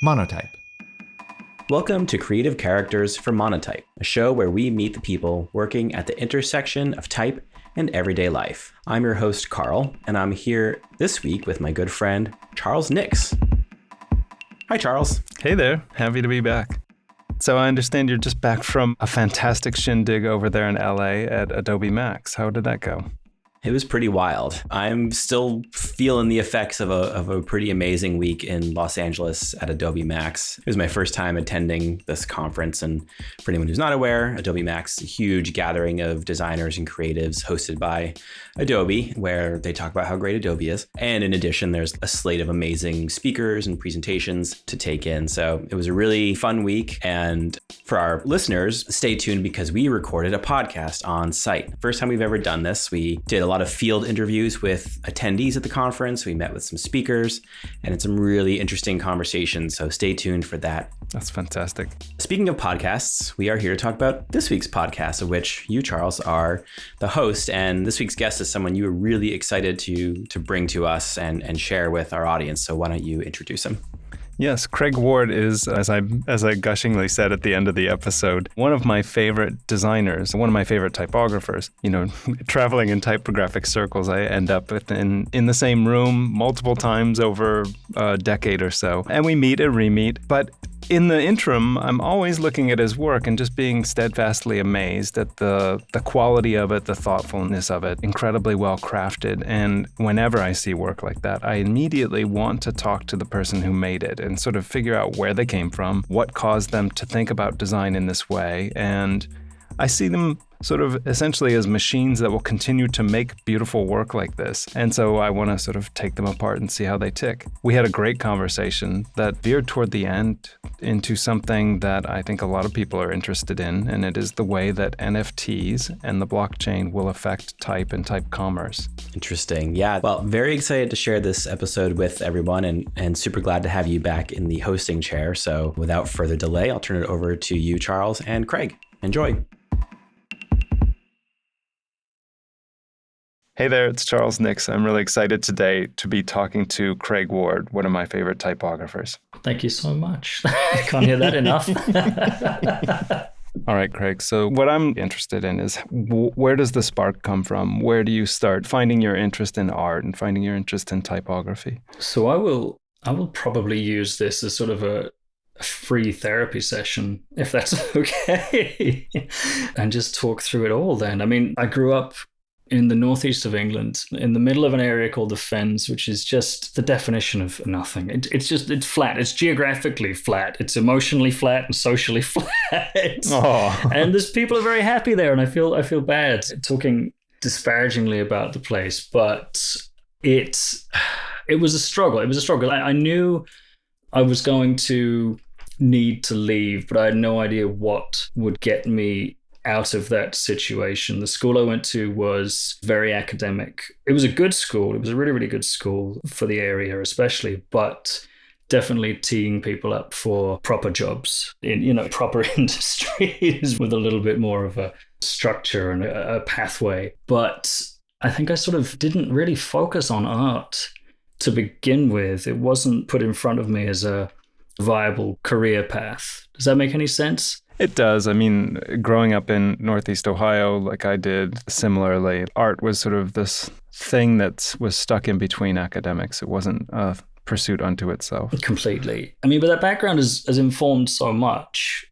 Monotype. Welcome to Creative Characters for Monotype, a show where we meet the people working at the intersection of type and everyday life. I'm your host, Carl, and I'm here this week with my good friend, Charles Nix. Hi, Charles. Hey there. Happy to be back. So I understand you're just back from a fantastic shindig over there in LA at Adobe Max. How did that go? It was pretty wild. I'm still feeling the effects of a pretty amazing week in Los Angeles at Adobe Max. It was my first time attending this conference. And for anyone who's not aware, Adobe Max is a huge gathering of designers and creatives hosted by Adobe, where they talk about how great Adobe is. And in addition, there's a slate of amazing speakers and presentations to take in. So it was a really fun week. And for our listeners, stay tuned because we recorded a podcast on site. First time we've ever done this. We did a lot of field interviews with attendees at the conference. We met with some speakers and had some really interesting conversations. So stay tuned for that. That's fantastic. Speaking of podcasts, we are here to talk about this week's podcast, of which you, Charles, are the host. And this week's guest is someone you were really excited to bring to us and share with our audience. So why don't you introduce him? Yes, Craig Ward is, as I gushingly said at the end of the episode, one of my favorite designers, one of my favorite typographers. You know, traveling in typographic circles, I end up in the same room multiple times over a decade or so. And we meet and re-meet. But in the interim, I'm always looking at his work and just being steadfastly amazed at the quality of it, the thoughtfulness of it, incredibly well crafted. And whenever I see work like that, I immediately want to talk to the person who made it and sort of figure out where they came from, what caused them to think about design in this way. And I see them sort of essentially as machines that will continue to make beautiful work like this. And so I want to sort of take them apart and see how they tick. We had a great conversation that veered toward the end into something that I think a lot of people are interested in, and it is the way that NFTs and the blockchain will affect type and type commerce. Interesting. Yeah. Well, very excited to share this episode with everyone and super glad to have you back in the hosting chair. So without further delay, I'll turn it over to you, Charles, and Craig. Enjoy. Hey there, it's Charles Nix. I'm really excited today to be talking to Craig Ward, one of my favorite typographers. Thank you so much. I can't hear that enough. All right, Craig. So what I'm interested in is where does the spark come from? Where do you start finding your interest in art and finding your interest in typography? So I will probably use this as sort of a free therapy session, if that's okay, and just talk through it all then. I mean, I grew up in the northeast of England, in the middle of an area called the Fens, which is just the definition of nothing. It's flat. It's geographically flat. It's emotionally flat and socially flat. Oh. And there's people are very happy there, and I feel bad talking disparagingly about the place, but it was a struggle. It was a struggle. I knew I was going to need to leave, but I had no idea what would get me out of that situation. The school I went to was very academic. It was a good school. It was a really, really good school for the area especially, but definitely teeing people up for proper jobs in, proper industries with a little bit more of a structure and a pathway. But I think I sort of didn't really focus on art to begin with. It wasn't put in front of me as a viable career path. Does that make any sense? It does. I mean, growing up in Northeast Ohio, like I did similarly, art was sort of this thing that was stuck in between academics. It wasn't a pursuit unto itself. Completely. I mean, but that background has informed so much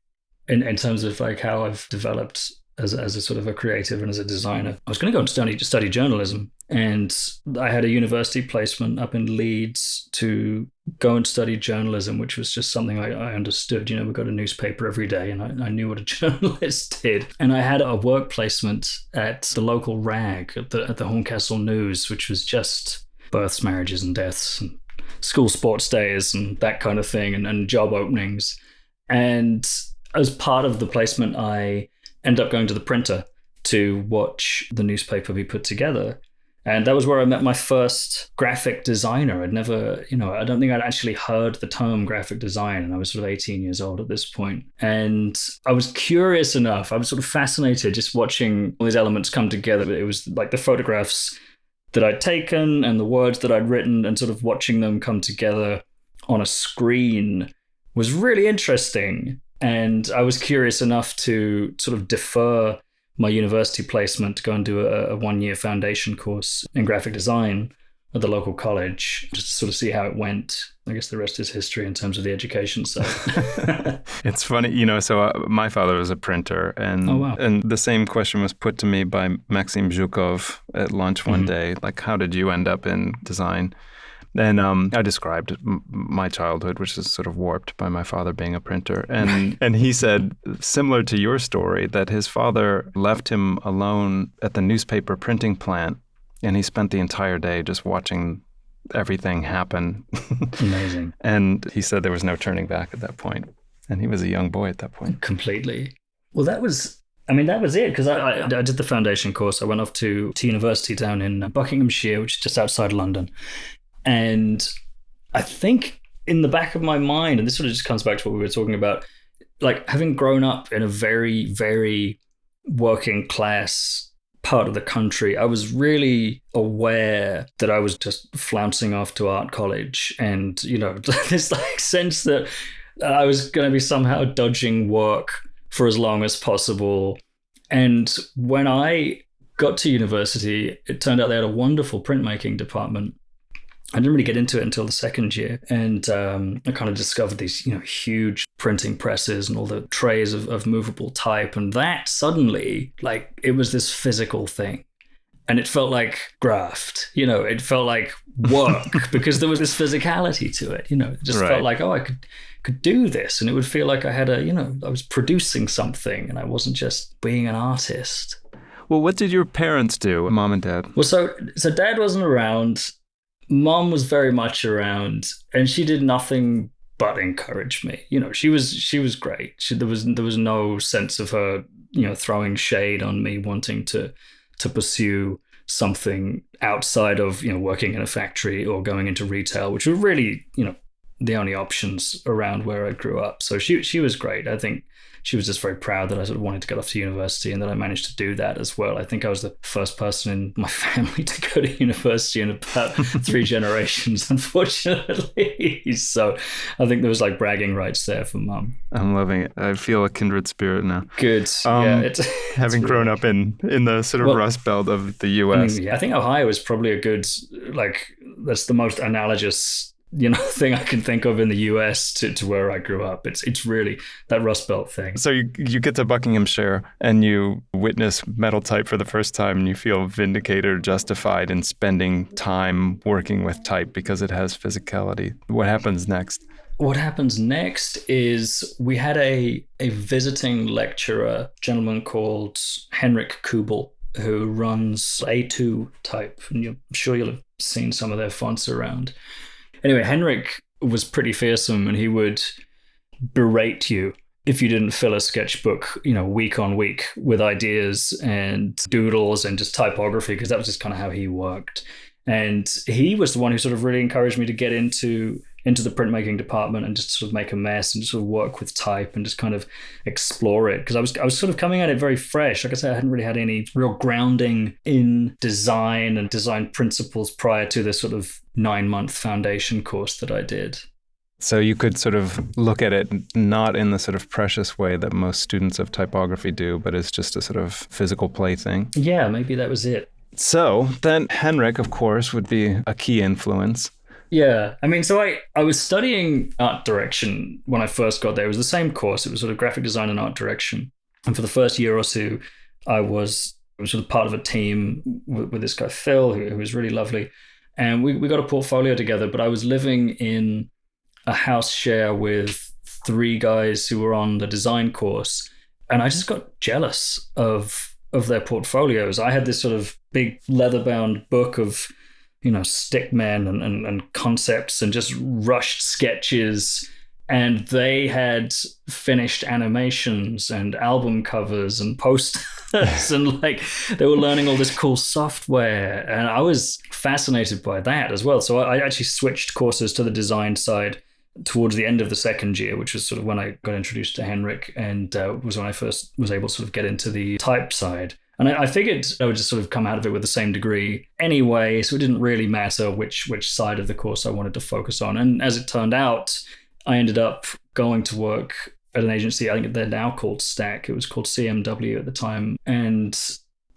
in terms of like how I've developed as a sort of a creative and as a designer. I was going to go and study journalism, and I had a university placement up in Leeds to go and study journalism, which was just something I understood. We got a newspaper every day, and I knew what a journalist did. And I had a work placement at the local rag at the Horncastle News, which was just births, marriages, and deaths, and school sports days, and that kind of thing, and job openings. And as part of the placement, I ended up going to the printer to watch the newspaper be put together. And that was where I met my first graphic designer. I'd never, I don't think I'd actually heard the term graphic design. And I was sort of 18 years old at this point. And I was curious enough. I was sort of fascinated just watching all these elements come together. It was like the photographs that I'd taken and the words that I'd written and sort of watching them come together on a screen was really interesting. And I was curious enough to sort of defer my university placement to go and do a 1-year foundation course in graphic design at the local college, just to sort of see how it went. I guess the rest is history in terms of the education side. It's funny, so my father was a printer, and Oh, wow. and the same question was put to me by Maxim Zhukov at lunch one day, like, how did you end up in design? And I described my childhood, which is sort of warped by my father being a printer. And he said, similar to your story, that his father left him alone at the newspaper printing plant, and he spent the entire day just watching everything happen. Amazing. And he said there was no turning back at that point. And he was a young boy at that point. Completely. Well, that was it, because I did the foundation course. I went off to university down in Buckinghamshire, which is just outside London. And I think in the back of my mind, and this sort of just comes back to what we were talking about, like having grown up in a very, very working class part of the country, I was really aware that I was just flouncing off to art college, and this like sense that I was going to be somehow dodging work for as long as possible. And when I got to university, it turned out they had a wonderful printmaking department. I didn't really get into it until the second year, and I kind of discovered these, huge printing presses and all the trays of movable type, and that suddenly, like, it was this physical thing, and it felt like graft. It felt like work because there was this physicality to it. It just felt like, oh, I could do this, and it would feel like I had I was producing something, and I wasn't just being an artist. Well, what did your parents do, mom and dad? Well, so dad wasn't around. Mom was very much around, and she did nothing but encourage me. She was great. There was no sense of her, throwing shade on me wanting to pursue something outside of, working in a factory or going into retail, which were really, the only options around where I grew up. So she was great. I think she was just very proud that I sort of wanted to get off to university and that I managed to do that as well. I think I was the first person in my family to go to university in about 3 generations, unfortunately. So I think there was like bragging rights there for mum. I'm loving it. I feel a kindred spirit now. Good. Having grown up in the sort of Rust Belt of the US. I think Ohio is probably a good, that's the most analogous thing I can think of in the US to where I grew up. It's really that Rust Belt thing. So you get to Buckinghamshire and you witness metal type for the first time, and you feel vindicated or justified in spending time working with type because it has physicality. What happens next? What happens next is we had a visiting lecturer, a gentleman called Henrik Kubel, who runs A2 type, and I'm sure you'll have seen some of their fonts around. Anyway, Henrik was pretty fearsome, and he would berate you if you didn't fill a sketchbook, week on week with ideas and doodles and just typography, because that was just kind of how he worked. And he was the one who sort of really encouraged me to get into the printmaking department and just sort of make a mess and just sort of work with type and just kind of explore it. Because I was sort of coming at it very fresh. Like I said, I hadn't really had any real grounding in design and design principles prior to this sort of 9-month foundation course that I did. So you could sort of look at it not in the sort of precious way that most students of typography do, but it's just a sort of physical plaything. Yeah, maybe that was it. So then Henrik, of course, would be a key influence. Yeah. So I was studying art direction when I first got there. It was the same course. It was sort of graphic design and art direction. And for the first year or two, I was sort of part of a team with this guy, Phil, who was really lovely. And we got a portfolio together, but I was living in a house share with 3 guys who were on the design course. And I just got jealous of their portfolios. I had this sort of big leather-bound book of stickmen and concepts and just rushed sketches, and they had finished animations and album covers and posters and they were learning all this cool software, and I was fascinated by that as well. So I actually switched courses to the design side towards the end of the second year, which was sort of when I got introduced to Henrik, and was when I first was able to sort of get into the type side. And I figured I would just sort of come out of it with the same degree anyway, so it didn't really matter which side of the course I wanted to focus on. And as it turned out, I ended up going to work at an agency. I think they're now called Stack. It was called CMW at the time. And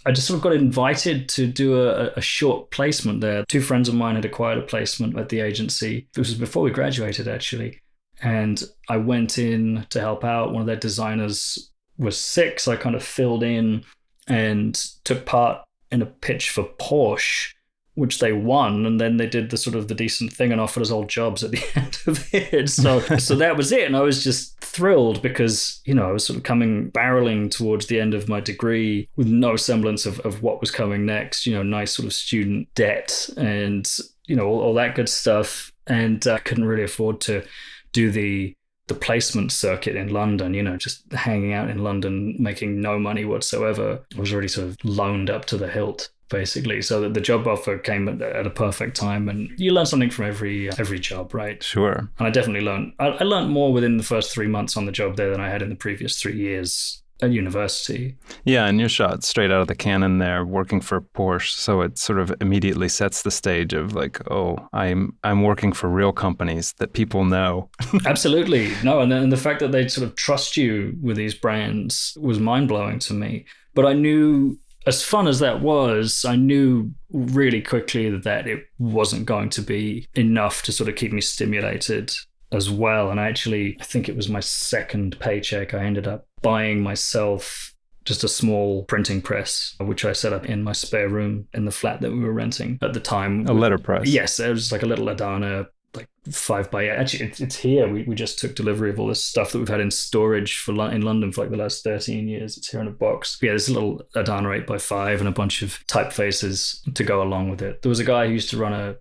I just sort of got invited to do a short placement there. Two friends of mine had acquired a placement at the agency. This was before we graduated, actually. And I went in to help out. One of their designers was sick, so I kind of filled in and took part in a pitch for Porsche, which they won, and then they did the sort of the decent thing and offered us all jobs at the end of it. So that was it. And I was just thrilled because, you know, I was sort of barreling towards the end of my degree with no semblance of what was coming next, you know, nice sort of student debt and, you know, all that good stuff. And I couldn't really afford to do the placement circuit in London, you know, just hanging out in London, making no money whatsoever. I was already sort of loaned up to the hilt, basically. So the job offer came at a perfect time, and you learn something from every job, right? Sure. And I definitely learned. I learned more within the first 3 months on the job there than I had in the previous 3 years at university. Yeah, and you're shot straight out of the cannon there, working for Porsche. So it sort of immediately sets the stage of like, oh, I'm working for real companies that people know. Absolutely. No, and the fact that they sort of trust you with these brands was mind-blowing to me. But I knew, as fun as that was, I knew really quickly that it wasn't going to be enough to sort of keep me stimulated as well. And I think it was my second paycheck, I ended up buying myself just a small printing press, which I set up in my spare room in the flat that we were renting at the time. A letterpress. Yes, it was like a little Adana, like 5x8. Actually, it's here. We just took delivery of all this stuff that we've had in storage in London for like the last 13 years. It's here in a box. Yeah, there's a little Adana 8x5 and a bunch of typefaces to go along with it. There was a guy who used to run a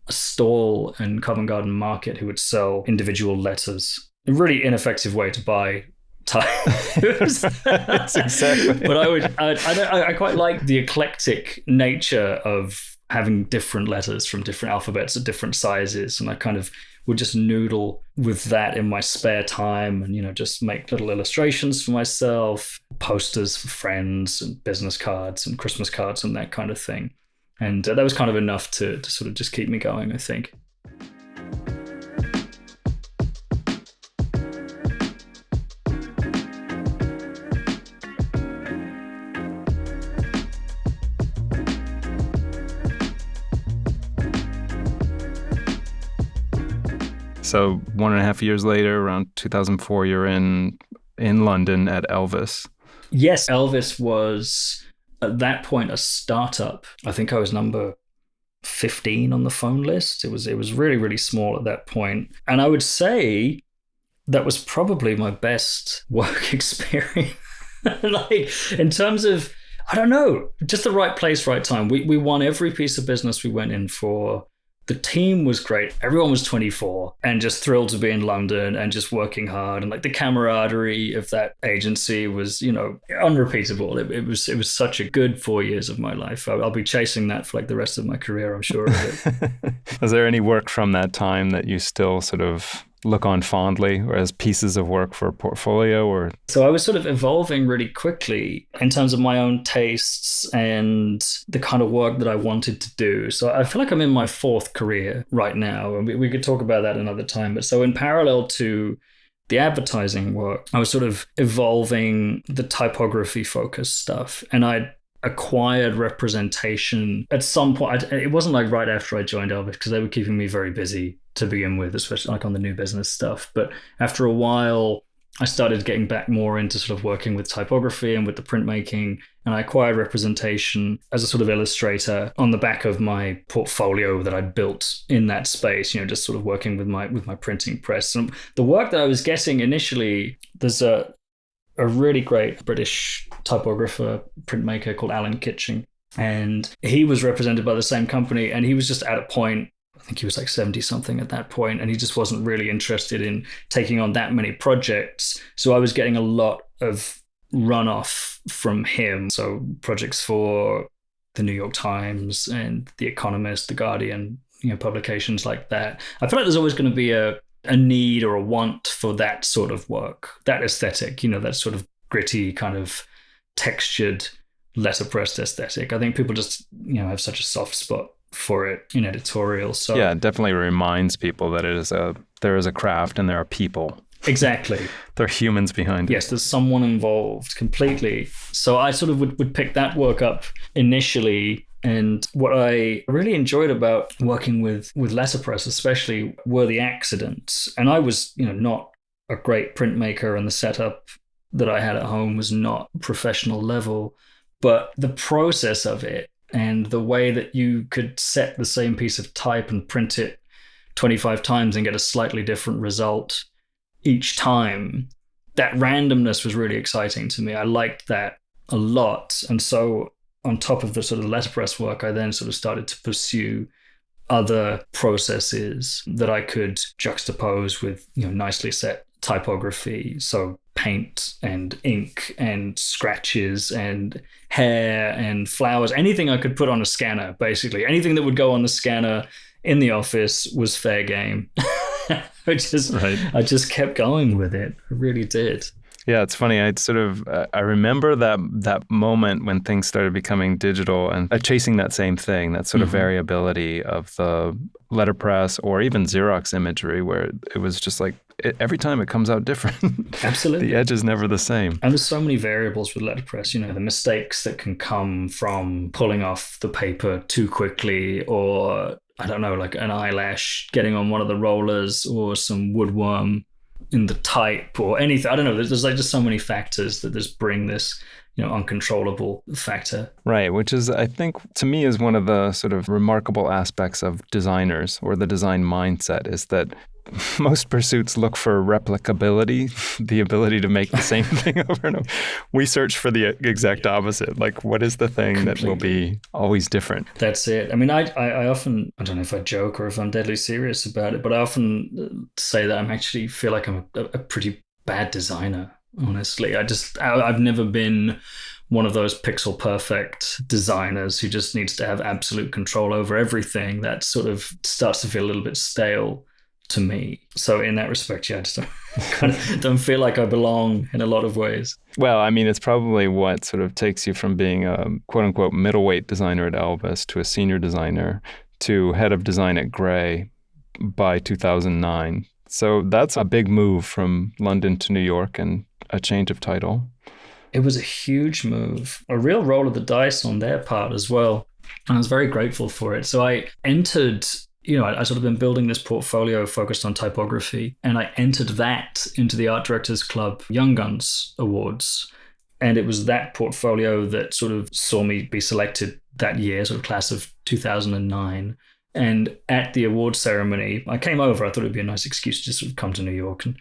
stall in Covent Garden Market who would sell individual letters. A really ineffective way to buy types. That's exactly. But I quite like the eclectic nature of having different letters from different alphabets at different sizes, and I kind of would just noodle with that in my spare time, and, you know, just make little illustrations for myself, posters for friends, and business cards and Christmas cards and that kind of thing. And that was kind of enough to sort of just keep me going, I think. So 1.5 years later, around 2004, you're in London at Elvis. Yes, Elvis was at that point a startup. I think I was number 15 on the phone list. It was really, really small at that point. And I would say that was probably my best work experience. Like, in terms of, I don't know, just the right place, right time. We won every piece of business we went in for. The team was great. Everyone was 24 and just thrilled to be in London and just working hard. And like the camaraderie of that agency was, you know, unrepeatable. It was such a good 4 years of my life. I'll be chasing that for like the rest of my career, I'm sure of it. Was there any work from that time that you still sort of look on fondly, or as pieces of work for a portfolio? Or so I was sort of evolving really quickly in terms of my own tastes and the kind of work that I wanted to do. So I feel like I'm in my fourth career right now, and we could talk about that another time. But so in parallel to the advertising work, I was sort of evolving the typography focused stuff, and I acquired representation at some point. It wasn't like right after I joined Elvis, because they were keeping me very busy to begin with, especially like on the new business stuff. But after a while, I started getting back more into sort of working with typography and with the printmaking, and I acquired representation as a sort of illustrator on the back of my portfolio that I built in that space, you know, just sort of working with my printing press. And the work that I was getting initially, there's a really great British typographer, printmaker called Alan Kitching, and he was represented by the same company, and he was just at a point, I think he was like 70 something at that point, and he just wasn't really interested in taking on that many projects. So I was getting a lot of runoff from him. So projects for the New York Times and The Economist, The Guardian, you know, publications like that. I feel like there's always going to be a need or a want for that sort of work, that aesthetic, you know, that sort of gritty kind of textured letterpressed aesthetic. I think people just, you know, have such a soft spot for it in editorial. So yeah, it definitely reminds people that it is a there is a craft and there are people. Exactly. There are humans behind it. Yes, there's someone involved completely. So I sort of would pick that work up initially. And what I really enjoyed about working with letterpress especially were the accidents. And I was, not a great printmaker, and the setup that I had at home was not professional level. But the process of it and the way that you could set the same piece of type and print it 25 times and get a slightly different result each time, that randomness was really exciting to me. I liked that a lot. And so on top of the sort of letterpress work, I then sort of started to pursue other processes that I could juxtapose with, nicely set typography. So paint and ink and scratches and hair and flowers, anything I could put on a scanner, basically. Anything that would go on the scanner in the office was fair game. I just kept going with it. I really did. Yeah, it's funny. I remember that moment when things started becoming digital and chasing that same thing, that sort of variability of the letterpress or even Xerox imagery, where it was just like every time it comes out different. Absolutely. The edge is never the same. And there's so many variables with letterpress, the mistakes that can come from pulling off the paper too quickly, or I don't know, like an eyelash getting on one of the rollers, or some woodworm in the type, or anything. I don't know. There's like just so many factors that just bring this, uncontrollable factor. Right, which is, I think, to me, is one of the sort of remarkable aspects of designers, or the design mindset, is that most pursuits look for replicability, the ability to make the same thing over and over. We search for the exact opposite. Like, what is the thing that will be always different? That's it. I mean, I often, I don't know if I joke or if I'm deadly serious about it, but I often say that I actually feel like I'm a pretty bad designer, honestly. I've never been one of those pixel perfect designers who just needs to have absolute control over everything. That sort of starts to feel a little bit stale to me. So in that respect, I just don't feel like I belong in a lot of ways. Well, I mean, it's probably what sort of takes you from being a quote unquote middleweight designer at Elvis to a senior designer to head of design at Gray by 2009. So that's a big move from London to New York and a change of title. It was a huge move, a real roll of the dice on their part as well. And I was very grateful for it. So I entered, I sort of been building this portfolio focused on typography, and I entered that into the Art Directors Club Young Guns Awards. And it was that portfolio that sort of saw me be selected that year, sort of class of 2009. And at the award ceremony, I came over. I thought it'd be a nice excuse to just sort of come to New York and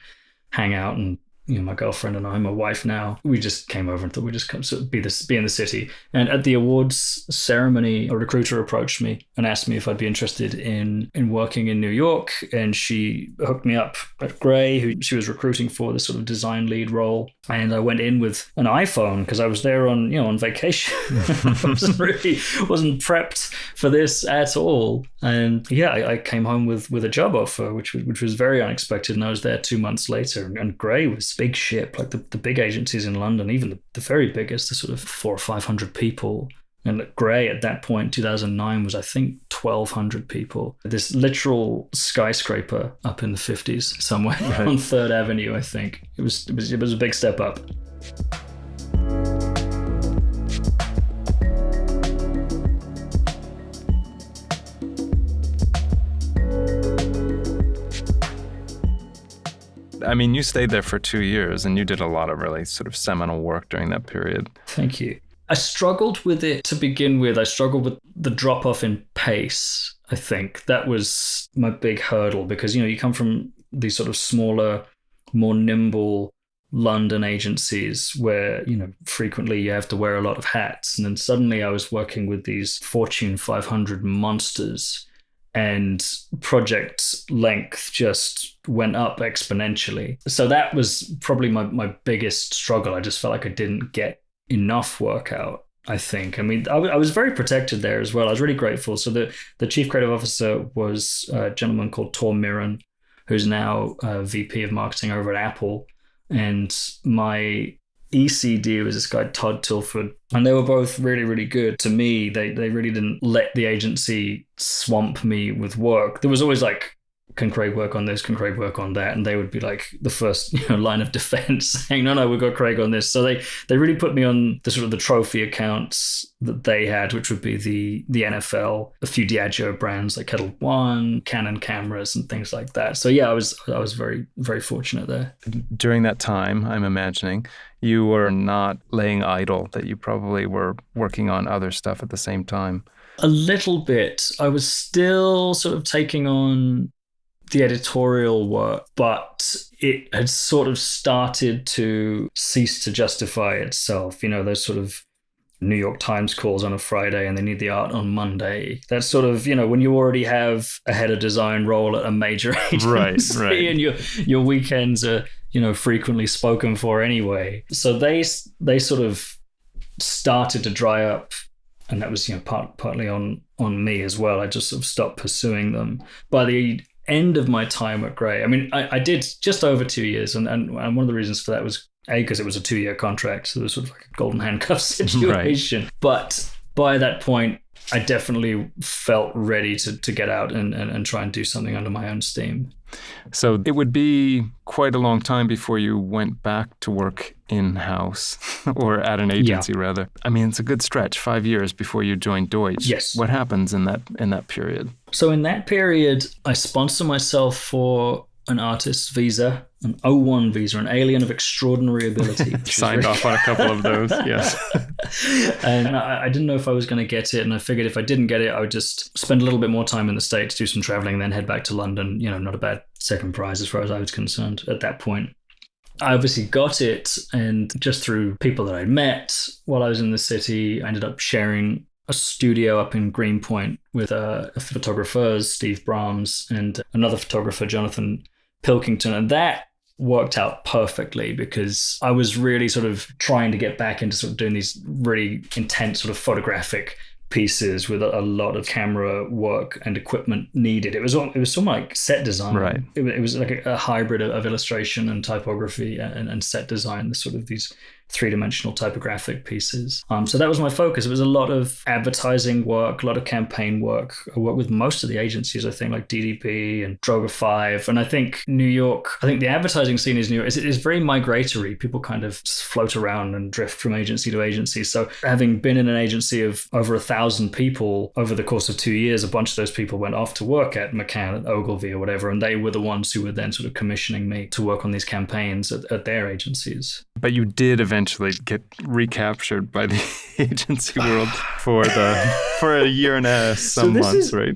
hang out. And my girlfriend and I, my wife now, we just came over and thought we'd just come sort of be in the city. And at the awards ceremony, a recruiter approached me and asked me if I'd be interested in working in New York. And she hooked me up at Gray, who she was recruiting for this sort of design lead role. And I went in with an iPhone because I was there on vacation. I wasn't prepped for this at all. And I came home with a job offer, which was very unexpected. And I was there 2 months later. And Gray was big ship, like the big agencies in London, even the very biggest, the sort of 400 or 500 people. And Gray at that point, 2009, was I think 1,200 people. This literal skyscraper up in the 50s somewhere on 3rd Avenue, I think. It was a big step up. I mean, you stayed there for 2 years and you did a lot of really sort of seminal work during that period. Thank you. I struggled with it to begin with. I struggled with the drop off in pace, I think. That was my big hurdle because, you come from these sort of smaller, more nimble London agencies where, frequently you have to wear a lot of hats. And then suddenly I was working with these Fortune 500 monsters, and project length just went up exponentially. So that was probably my biggest struggle. I just felt like I didn't get enough work out, I think. I mean, I was very protected there as well. I was really grateful. So the chief creative officer was a gentleman called Tor Mirren, who's now VP of marketing over at Apple. And my ECD was this guy, Todd Tilford. And they were both really, really good to me. They really didn't let the agency swamp me with work. There was always like can Craig work on this? Can Craig work on that? And they would be like the first line of defense saying, no, we've got Craig on this. So they really put me on the sort of the trophy accounts that they had, which would be the NFL, a few Diageo brands like Kettle One, Canon cameras and things like that. So yeah, I was very, very fortunate there. During that time, I'm imagining, you were not laying idle, that you probably were working on other stuff at the same time. A little bit. I was still sort of taking on the editorial work, but it had sort of started to cease to justify itself. Those sort of New York Times calls on a Friday and they need the art on Monday. That's sort of, when you already have a head of design role at a major agency, right. And your weekends are, frequently spoken for anyway. So they sort of started to dry up, and that was, partly on me as well. I just sort of stopped pursuing them. By the end of my time at Grey, I mean, I did just over 2 years, and one of the reasons for that was because it was a 2-year contract, so it was sort of like a golden handcuff situation. Right. But by that point, I definitely felt ready to get out and try and do something under my own steam. So it would be quite a long time before you went back to work in-house or at an agency, rather. I mean, it's a good stretch, 5 years before you joined Deutsch. Yes. What happens in that period? So in that period, I sponsor myself for an artist's visa, an O1 visa, an alien of extraordinary ability. Signed off on a couple of those, yes. And I didn't know if I was going to get it, and I figured if I didn't get it, I would just spend a little bit more time in the States, do some traveling, and then head back to London. Not a bad second prize as far as I was concerned at that point. I obviously got it, and just through people that I'd met while I was in the city, I ended up sharing a studio up in Greenpoint with photographers, Steve Brahms, and another photographer, Jonathan Pilkington. And that worked out perfectly because I was really sort of trying to get back into sort of doing these really intense sort of photographic pieces with a lot of camera work and equipment needed. It was sort of like set design. Right. It was like a hybrid of illustration and typography and set design, the sort of these three-dimensional typographic pieces. So that was my focus. It was a lot of advertising work, a lot of campaign work. I worked with most of the agencies, I think, like DDP and Droga 5. And I think New York, the advertising scene is New York. It's very migratory. People kind of just float around and drift from agency to agency. So having been in an agency of over 1,000 people over the course of 2 years, a bunch of those people went off to work at McCann, at Ogilvy or whatever. And they were the ones who were then sort of commissioning me to work on these campaigns at their agencies. But you did eventually get recaptured by the agency world for a year and some months, right?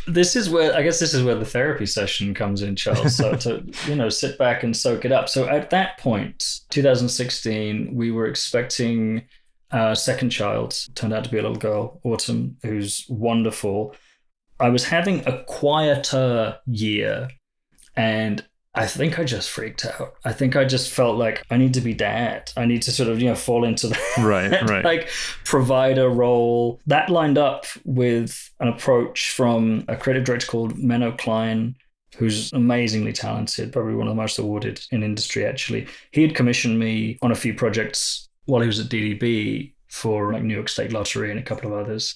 This is where the therapy session comes in, Charles. So to sit back and soak it up. So at that point, 2016, we were expecting our second child. Turned out to be a little girl, Autumn, who's wonderful. I was having a quieter year, and I think I just freaked out. I think I just felt like I need to be dad. I need to sort of, fall into that right. like provider role. That lined up with an approach from a creative director called Menno Klein, who's amazingly talented, probably one of the most awarded in industry, actually. He had commissioned me on a few projects while he was at DDB for like New York State Lottery and a couple of others.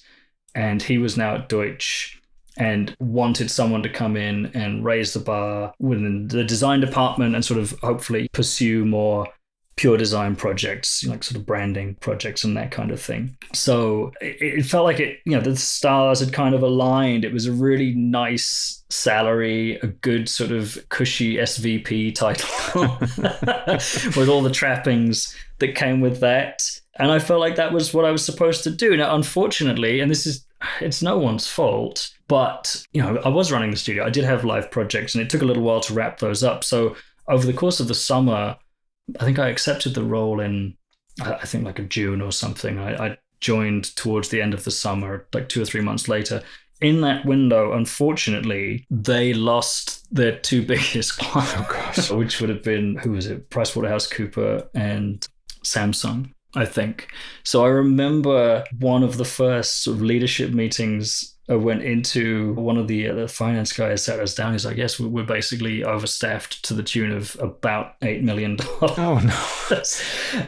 And he was now at Deutsch and wanted someone to come in and raise the bar within the design department and sort of hopefully pursue more pure design projects, like sort of branding projects and that kind of thing. So it felt like the stars had kind of aligned. It was a really nice salary, a good sort of cushy SVP title with all the trappings that came with that. And I felt like that was what I was supposed to do. Now, unfortunately, and it's no one's fault, but, I was running the studio. I did have live projects and it took a little while to wrap those up. So over the course of the summer, I think I accepted the role in, I think like a June or something. I joined towards the end of the summer, like 2 or 3 months later. In that window, unfortunately, they lost their two biggest clients, which would have been, who was it? PricewaterhouseCoopers and Samsung, I think. So I remember one of the first sort of leadership meetings I went into. One of the finance guys sat us down. He's like, yes, we're basically overstaffed to the tune of about $8 million. Oh, no.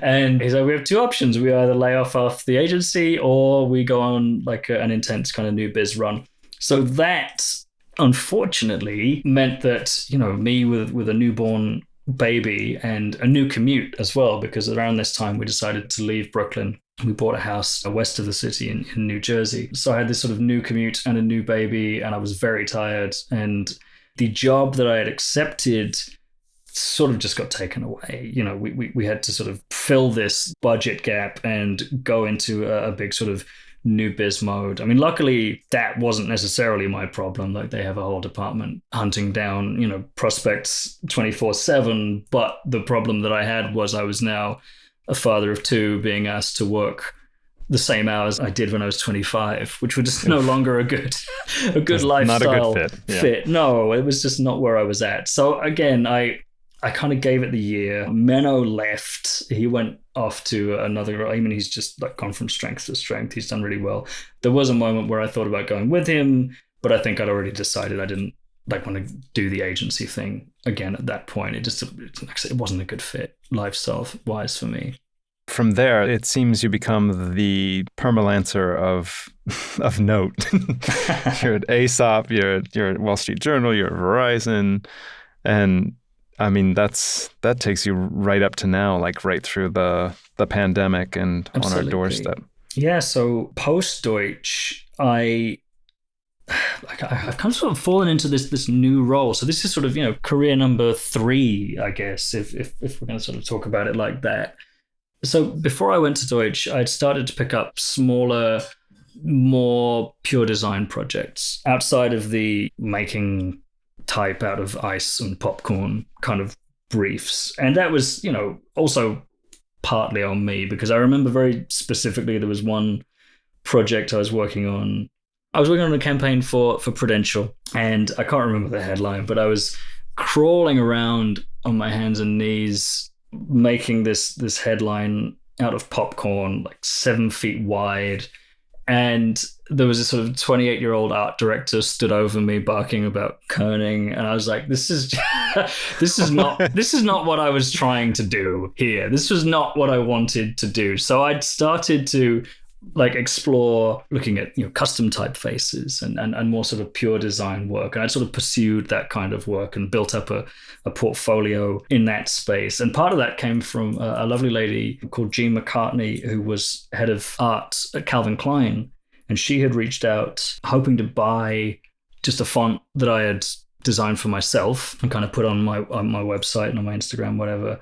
And he's like, we have two options. We either lay off the agency or we go on like an intense kind of new biz run. So that unfortunately meant that, me with a newborn baby and a new commute as well, because around this time we decided to leave Brooklyn. We bought a house west of the city in New Jersey. So I had this sort of new commute and a new baby, and I was very tired. And the job that I had accepted sort of just got taken away. We had to sort of fill this budget gap and go into a big sort of new biz mode. I mean, luckily that wasn't necessarily my problem. Like, they have a whole department hunting down, prospects 24/7. But the problem that I had was I was now a father of two, being asked to work the same hours I did when I was 25, which was just no longer a good lifestyle. Not a good fit. No, it was just not where I was at. So again, I kind of gave it the year. Menno left. He went off to another. I mean, he's just like gone from strength to strength. He's done really well. There was a moment where I thought about going with him, but I think I'd already decided I didn't want to do the agency thing again at that point. It wasn't a good fit lifestyle wise for me. From there, it seems you become the permalancer of note. You're at Aesop, you're at Wall Street Journal, you're at Verizon, and I mean that takes you right up to now, like right through the pandemic and Absolutely. On our doorstep. Yeah. So post Deutsch, I've kind of sort of fallen into this new role. So this is sort of, career number 3, I guess, if we're going to sort of talk about it like that. So before I went to Deutsch, I'd started to pick up smaller, more pure design projects outside of the making type out of ice and popcorn kind of briefs. And that was, also partly on me, because I remember very specifically there was one project I was working on. I was working on a campaign for Prudential, and I can't remember the headline, but I was crawling around on my hands and knees making this headline out of popcorn, like 7 feet wide. And there was a sort of 28-year-old art director stood over me barking about kerning, and I was like, this is not what I was trying to do here. This was not what I wanted to do. So I'd started to explore looking at custom typefaces and more sort of pure design work, and I'd sort of pursued that kind of work and built up a portfolio in that space. And part of that came from a lovely lady called Jean McCartney, who was head of art at Calvin Klein, and she had reached out hoping to buy just a font that I had designed for myself and kind of put on my website and on my Instagram, whatever.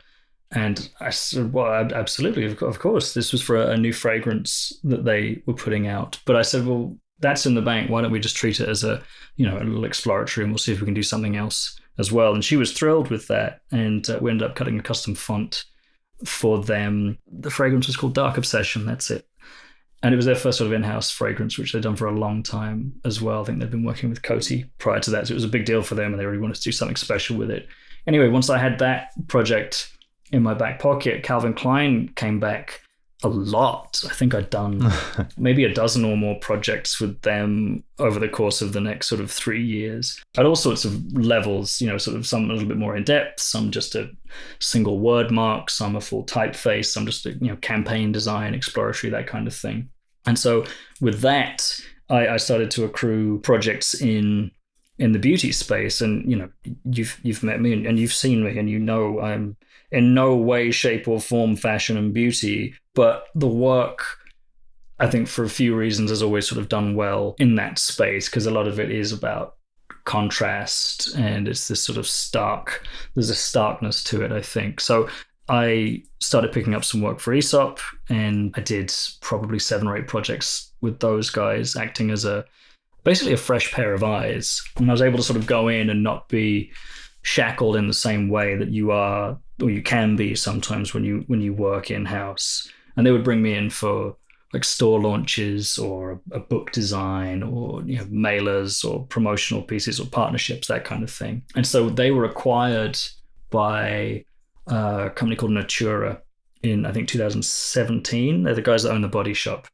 And I said, well, absolutely, of course. This was for a new fragrance that they were putting out. But I said, well, that's in the bank. Why don't we just treat it as a little exploratory, and we'll see if we can do something else as well. And she was thrilled with that. And we ended up cutting a custom font for them. The fragrance was called Dark Obsession. That's it. And it was their first sort of in-house fragrance, which they'd done for a long time as well. I think they'd been working with Coty prior to that. So it was a big deal for them, and they really wanted to do something special with it. Anyway, once I had that project in my back pocket, Calvin Klein came back a lot. I think I'd done maybe a dozen or more projects with them over the course of the next sort of 3 years at all sorts of levels, sort of some a little bit more in depth, some just a single word mark, some a full typeface, some just a campaign design, exploratory, that kind of thing. And so with that, I started to accrue projects in the beauty space. And you've met me and you've seen me, and I'm in no way, shape or form fashion and beauty, but the work, I think for a few reasons, has always sort of done well in that space, because a lot of it is about contrast, and it's this sort of there's a starkness to it, I think. So I started picking up some work for Aesop, and I did probably 7 or 8 projects with those guys, acting as basically a fresh pair of eyes. And I was able to sort of go in and not be shackled in the same way that you are, or you can be sometimes when you work in-house. And they would bring me in for like store launches or a book design or mailers or promotional pieces or partnerships, that kind of thing. And so they were acquired by a company called Natura in, I think, 2017. They're the guys that own the Body Shop.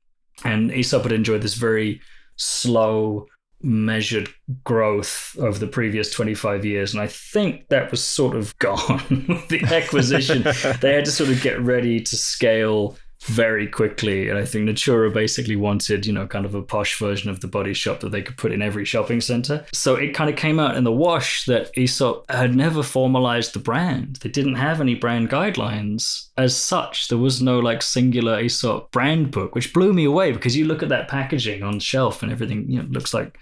And Aesop had enjoyed this very slow, measured growth over the previous 25 years. And I think that was sort of gone with the acquisition. They had to sort of get ready to scale very quickly. And I think Natura basically wanted, kind of a posh version of the Body Shop that they could put in every shopping center. So it kind of came out in the wash that Aesop had never formalized the brand. They didn't have any brand guidelines as such. There was no like singular Aesop brand book, which blew me away because you look at that packaging on the shelf and everything, looks like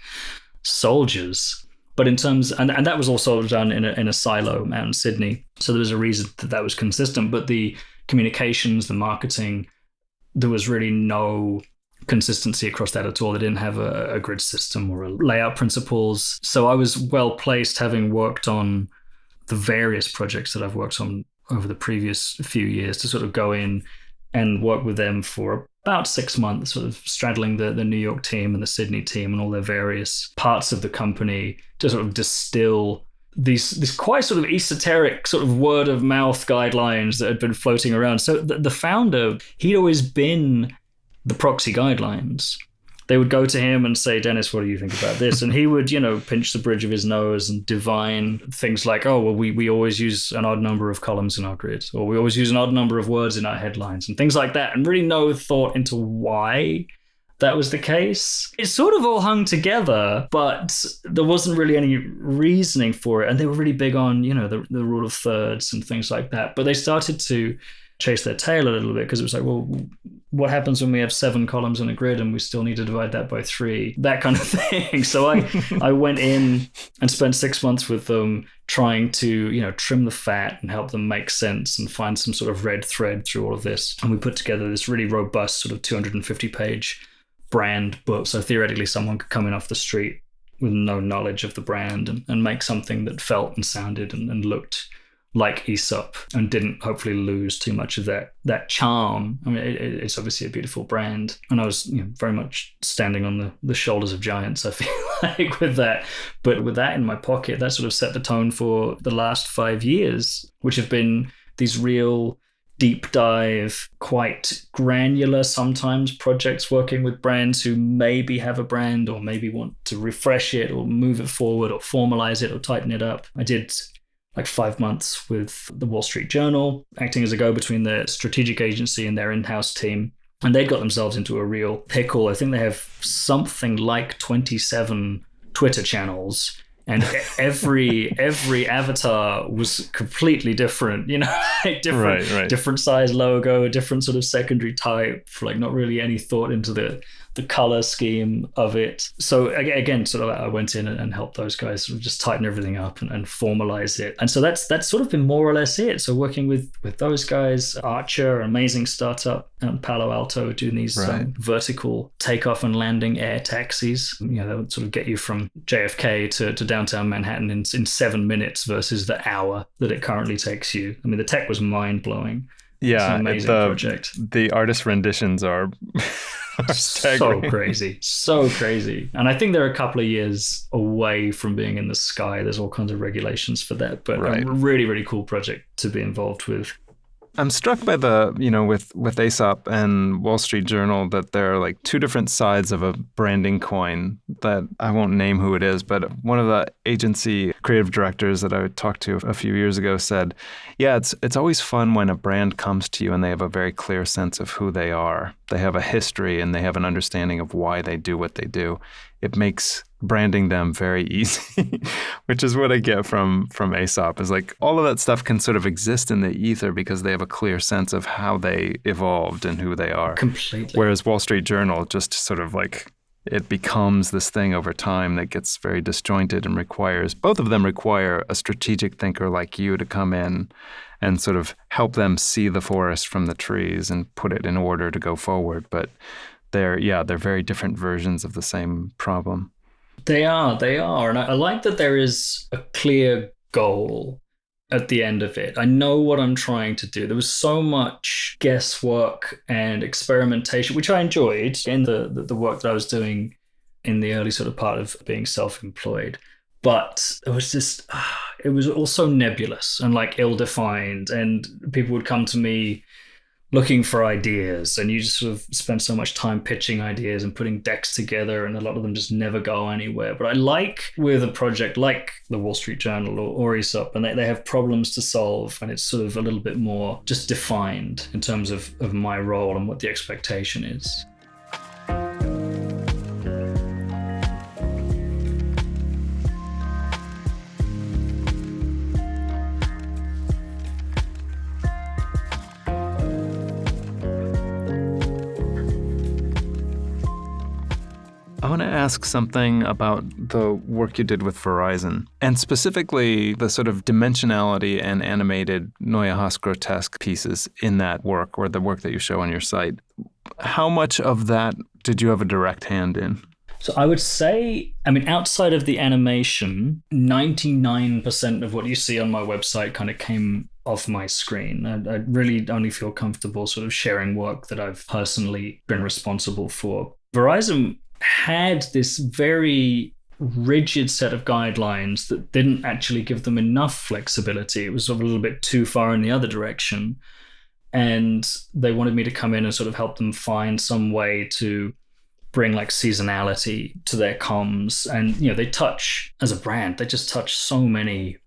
soldiers. But in terms, and that was also done in a silo out in Sydney. So there was a reason that was consistent. But the communications, the marketing, there was really no consistency across that at all. They didn't have a grid system or a layout principles. So I was well placed, having worked on the various projects that I've worked on over the previous few years, to sort of go in and work with them for about 6 months, sort of straddling the New York team and the Sydney team and all their various parts of the company to sort of distill these quite sort of esoteric sort of word of mouth guidelines that had been floating around. So the founder, he'd always been the proxy guidelines. They would go to him and say, Dennis, what do you think about this? And he would, pinch the bridge of his nose and divine things like, oh, well, we always use an odd number of columns in our grid, or we always use an odd number of words in our headlines and things like that, and really no thought into why that was the case. It sort of all hung together, but there wasn't really any reasoning for it. And they were really big on, the rule of thirds and things like that. But they started to chase their tail a little bit, because it was like, well, what happens when we have 7 columns in a grid and we still need to divide that by 3? That kind of thing. So I went in and spent 6 months with them trying to, trim the fat and help them make sense and find some sort of red thread through all of this. And we put together this really robust sort of 250-page brand book. So theoretically, someone could come in off the street with no knowledge of the brand and make something that felt and sounded and looked like Aesop, and didn't hopefully lose too much of that charm. I mean, it's obviously a beautiful brand, and I was very much standing on the shoulders of giants, I feel like, with that. But with that in my pocket, that sort of set the tone for the last 5 years, which have been these real deep dive, quite granular sometimes projects, working with brands who maybe have a brand or maybe want to refresh it or move it forward or formalize it or tighten it up. I did like 5 months with the Wall Street Journal, acting as a go-between their strategic agency and their in-house team. And they'd got themselves into a real pickle. I think they have something like 27 Twitter channels, and every avatar was completely different, different size logo, different sort of secondary type, like not really any thought into the color scheme of it. So again, sort of I went in and helped those guys sort of just tighten everything up and formalize it. And so that's sort of been more or less it. So working with those guys, Archer, an amazing startup out in Palo Alto, doing these vertical takeoff and landing air taxis. That would sort of get you from JFK to downtown Manhattan in 7 minutes versus the hour that it currently takes you. I mean, the tech was mind-blowing. Yeah, it's an amazing project. The artist renditions are so crazy. And I think they're a couple of years away from being in the sky. There's all kinds of regulations for that, but a really, really cool project to be involved with. I'm struck by with Aesop and Wall Street Journal that there are like 2 different sides of a branding coin that I won't name who it is, but one of the agency creative directors that I talked to a few years ago said, yeah, it's always fun when a brand comes to you and they have a very clear sense of who they are. They have a history and they have an understanding of why they do what they do. It makes branding them very easy, which is what I get from Aesop, is like all of that stuff can sort of exist in the ether because they have a clear sense of how they evolved and who they are. Completely. Whereas Wall Street Journal just sort of like, it becomes this thing over time that gets very disjointed and both of them require a strategic thinker like you to come in and sort of help them see the forest from the trees and put it in order to go forward. But they're very different versions of the same problem. They are. And I like that there is a clear goal at the end of it. I know what I'm trying to do. There was so much guesswork and experimentation, which I enjoyed in the work that I was doing in the early sort of part of being self-employed. But it was just, it was also nebulous and like ill-defined. And people would come to me looking for ideas, and you just sort of spend so much time pitching ideas and putting decks together, and a lot of them just never go anywhere. But I like with a project like the Wall Street Journal or Aesop, and they have problems to solve, and it's sort of a little bit more just defined in terms of my role and what the expectation is. I want to ask something about the work you did with Verizon, and specifically the sort of dimensionality and animated Neue Haas-Grotesk pieces in that work, or the work that you show on your site. How much of that did you have a direct hand in? So I would say, I mean, outside of the animation, 99% of what you see on my website kind of came off my screen. I really only feel comfortable sort of sharing work that I've personally been responsible for. Verizon had this very rigid set of guidelines that didn't actually give them enough flexibility. It was sort of a little bit too far in the other direction. And they wanted me to come in and sort of help them find some way to bring like seasonality to their comms. And, you know, they touch, as a brand, they just touch so many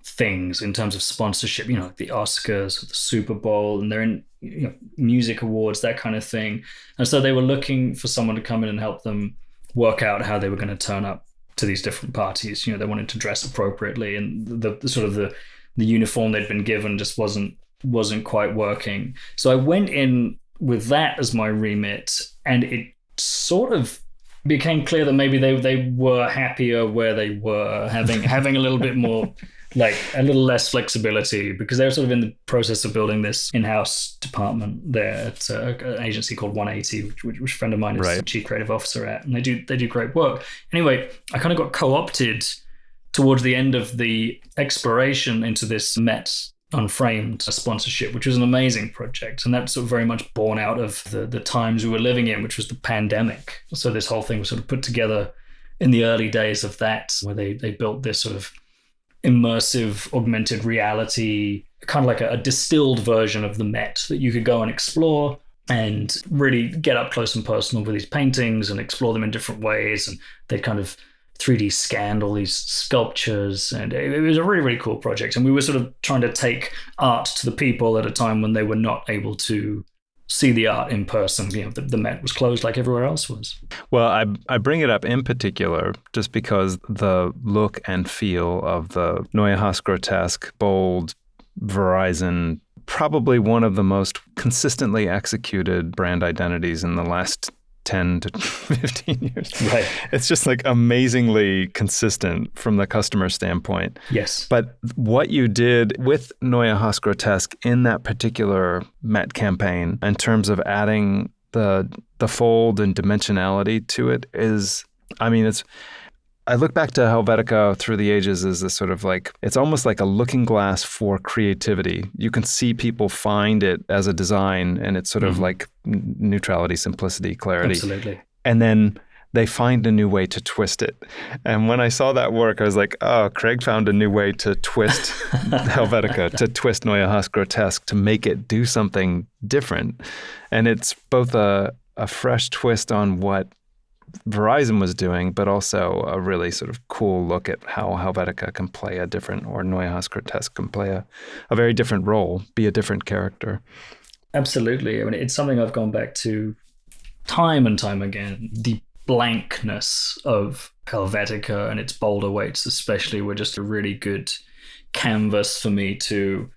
things in terms of sponsorship, you know, like the Oscars, the Super Bowl, and they're in, you know, music awards, that kind of thing. And so they were looking for someone to come in and help them work out how they were going to turn up to these different parties. You know, they wanted to dress appropriately, and the sort of the uniform they'd been given just wasn't quite working. So I went in with that as my remit, and it sort of became clear that maybe they were happier where they were, having a little bit more, like a little less flexibility, because they were sort of in the process of building this in-house department there at an agency called 180, which a friend of mine is the chief creative officer at, and they do great work. Anyway, I kind of got co-opted towards the end of the exploration into this Met Unframed sponsorship, which was an amazing project, and that's sort of very much born out of the times we were living in, which was the pandemic. So this whole thing was sort of put together in the early days of that, where they built this sort of immersive augmented reality, kind of like a distilled version of the Met that you could go and explore and really get up close and personal with these paintings and explore them in different ways. And they kind of 3D scanned all these sculptures, and it was a really, really cool project. And we were sort of trying to take art to the people at a time when they were not able to see the art in person. You know, the Met was closed like everywhere else was. Well, I bring it up in particular just because the look and feel of the Neue Haas-Grotesk, bold, Verizon, probably one of the most consistently executed brand identities in the last 10 to 15 years. Right. It's just like amazingly consistent from the customer standpoint. Yes. But what you did with Neue Haas-Grotesk in that particular Met campaign, in terms of adding the fold and dimensionality to it, is, I mean, I look back to Helvetica through the ages as this sort of like, it's almost like a looking glass for creativity. You can see people find it as a design, and it's sort of like neutrality, simplicity, clarity. Absolutely. And then they find a new way to twist it. And when I saw that work, I was like, oh, Craig found a new way to twist Helvetica, to twist Neue Haas-Grotesk, to make it do something different. And it's both a fresh twist on what Verizon was doing, but also a really sort of cool look at how Helvetica can play a different, or Neue Haas-Grotesk can play a very different role, be a different character. Absolutely. I mean, it's something I've gone back to time and time again. The blankness of Helvetica and its bolder weights especially were just a really good canvas for me to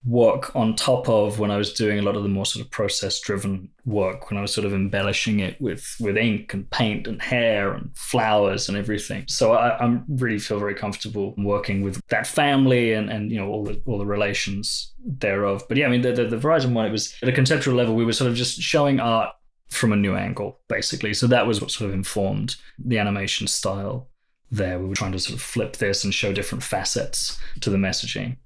work on top of when I was doing a lot of the more sort of process-driven work, when I was sort of embellishing it with ink and paint and hair and flowers and everything. So I really feel very comfortable working with that family and you know, all the relations thereof. But yeah, I mean, the Verizon one, it was at a conceptual level, we were sort of just showing art from a new angle, basically. So that was what sort of informed the animation style there. We were trying to sort of flip this and show different facets to the messaging.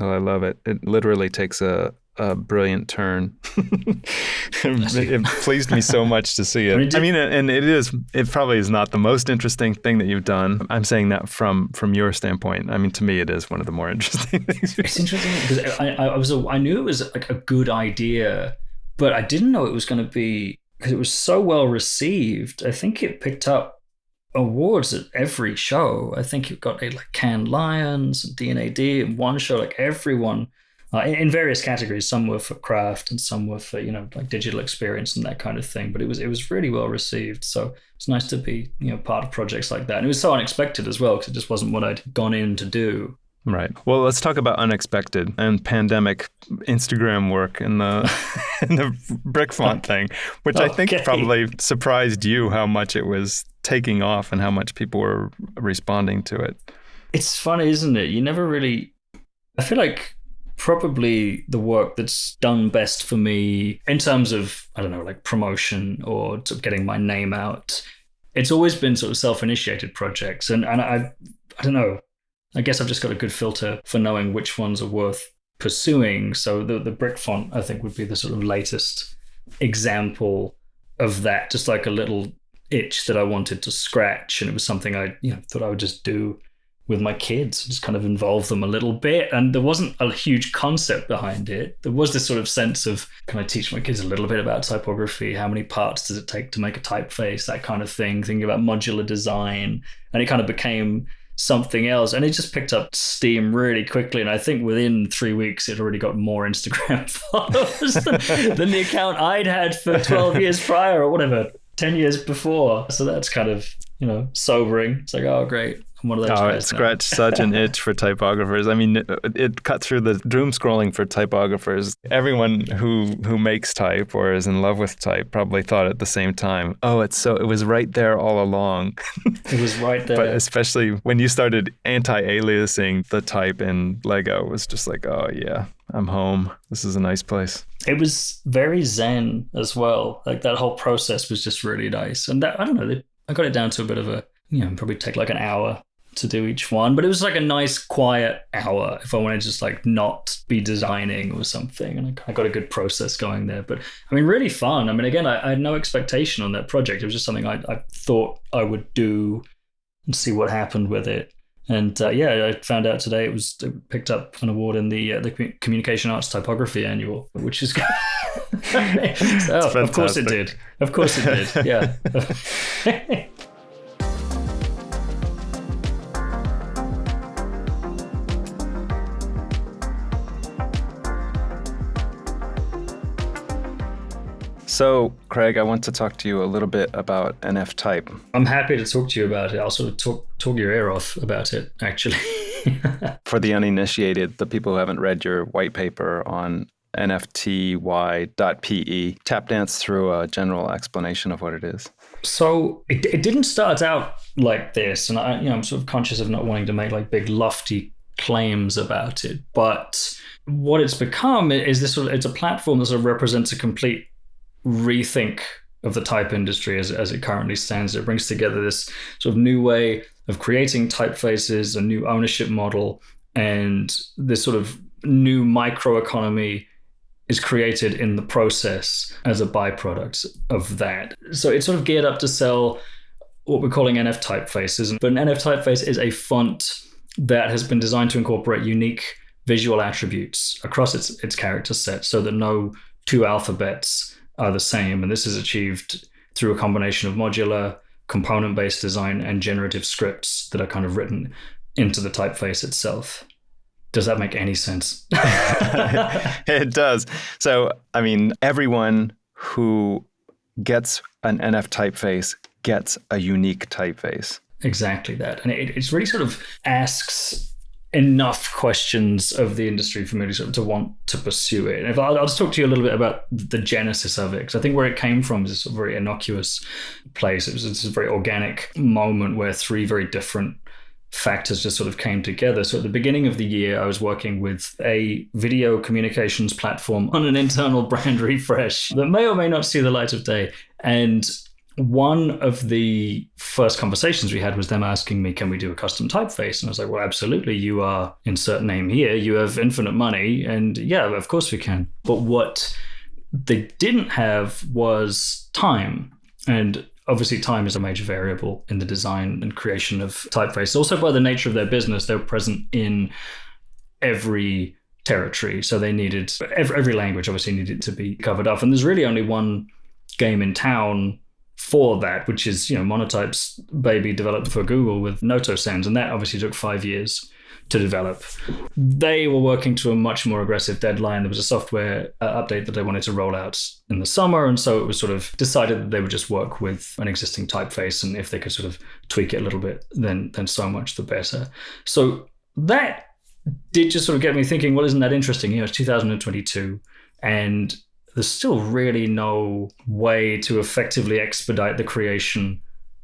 Oh, I love it. It literally takes a brilliant turn. It pleased me so much to see it. I mean, and it probably is not the most interesting thing that you've done. I'm saying that from your standpoint. I mean, to me, it is one of the more interesting things. It's interesting because I knew it was like a good idea but I didn't know it was going to be, because it was so well received. I think it picked up awards at every show. I think it got like Cannes Lions and D&AD and one show, like everyone in various categories. Some were for craft and some were for, like digital experience and that kind of thing. But it was really well received. So it's nice to be, part of projects like that. And it was so unexpected as well, because it just wasn't what I'd gone in to do. Right. Well, let's talk about unexpected and pandemic Instagram work in the in the brick font thing, which I think probably surprised you how much it was taking off and how much people were responding to it. It's funny, isn't it? You never really... I feel like probably the work that's done best for me in terms of, I don't know, like promotion or sort of getting my name out, it's always been sort of self-initiated projects. And I don't know, I guess I've just got a good filter for knowing which ones are worth pursuing. So the brick font, I think, would be the sort of latest example of that, just like a little itch that I wanted to scratch. And it was something I thought I would just do with my kids, just kind of involve them a little bit. And there wasn't a huge concept behind it. There was this sort of sense of, can I teach my kids a little bit about typography? How many parts does it take to make a typeface? That kind of thing, thinking about modular design. And it kind of became something else, and it just picked up steam really quickly. And I think within 3 weeks it already got more Instagram followers than the account I'd had for 12 years prior, or whatever, 10 years before. So that's kind of sobering. It's like, oh great, I'm one of those guys. It scratched such an itch for typographers. I mean, it cut through the doom scrolling for typographers. Everyone who makes type or is in love with type probably thought at the same time, oh, it was right there all along. It was right there. But especially when you started anti-aliasing the type in Lego, it was just like, oh yeah, I'm home. This is a nice place. It was very zen as well. Like that whole process was just really nice. And that, I don't know, I got it down to a bit of a, probably take like an hour to do each one, but it was like a nice quiet hour if I wanted to just like not be designing or something. And I got a good process going there. But I mean, really fun. I mean, again, I had no expectation on that project. It was just something I thought I would do and see what happened with it. And I found out today it picked up an award in the Communication Arts Typography Annual, which is good. So, of course it did. Of course it did. Yeah. So, Craig, I want to talk to you a little bit about NF type. I'm happy to talk to you about it. I'll sort of talk your ear off about it, actually. For the uninitiated, the people who haven't read your white paper on nfty.pe, tap dance through a general explanation of what it is. So it didn't start out like this, and I'm sort of conscious of not wanting to make like big lofty claims about it. But what it's become is this it's a platform that sort of represents a complete rethink of the type industry as it currently stands. It brings together this sort of new way of creating typefaces, a new ownership model, and this sort of new microeconomy is created in the process as a byproduct of that. So it's sort of geared up to sell what we're calling NF typefaces. But an NF typeface is a font that has been designed to incorporate unique visual attributes across its character set so that no two alphabets are the same. And this is achieved through a combination of modular, component-based design and generative scripts that are kind of written into the typeface itself. Does that make any sense? It does. So, I mean, everyone who gets an NF typeface gets a unique typeface. Exactly that. And it's really sort of asks enough questions of the industry for me to, sort of, to want to pursue it. And I'll just talk to you a little bit about the genesis of it, because I think where it came from is a very innocuous place. It was a very organic moment where three very different factors just sort of came together. So at the beginning of the year, I was working with a video communications platform on an internal brand refresh that may or may not see the light of day. And one of the first conversations we had was them asking me, can we do a custom typeface? And I was like, well, absolutely. You are, insert name here, you have infinite money. And yeah, of course we can. But what they didn't have was time. And obviously time is a major variable in the design and creation of typeface. Also by the nature of their business, they're present in every territory. So they needed, every language obviously needed to be covered up. And there's really only one game in town for that, which is, Monotype's baby developed for Google with Noto Sans. And that obviously took 5 years to develop. They were working to a much more aggressive deadline. There was a software update that they wanted to roll out in the summer. And so it was sort of decided that they would just work with an existing typeface. And if they could sort of tweak it a little bit, then so much the better. So that did just sort of get me thinking, well, isn't that interesting? It's 2022 and there's still really no way to effectively expedite the creation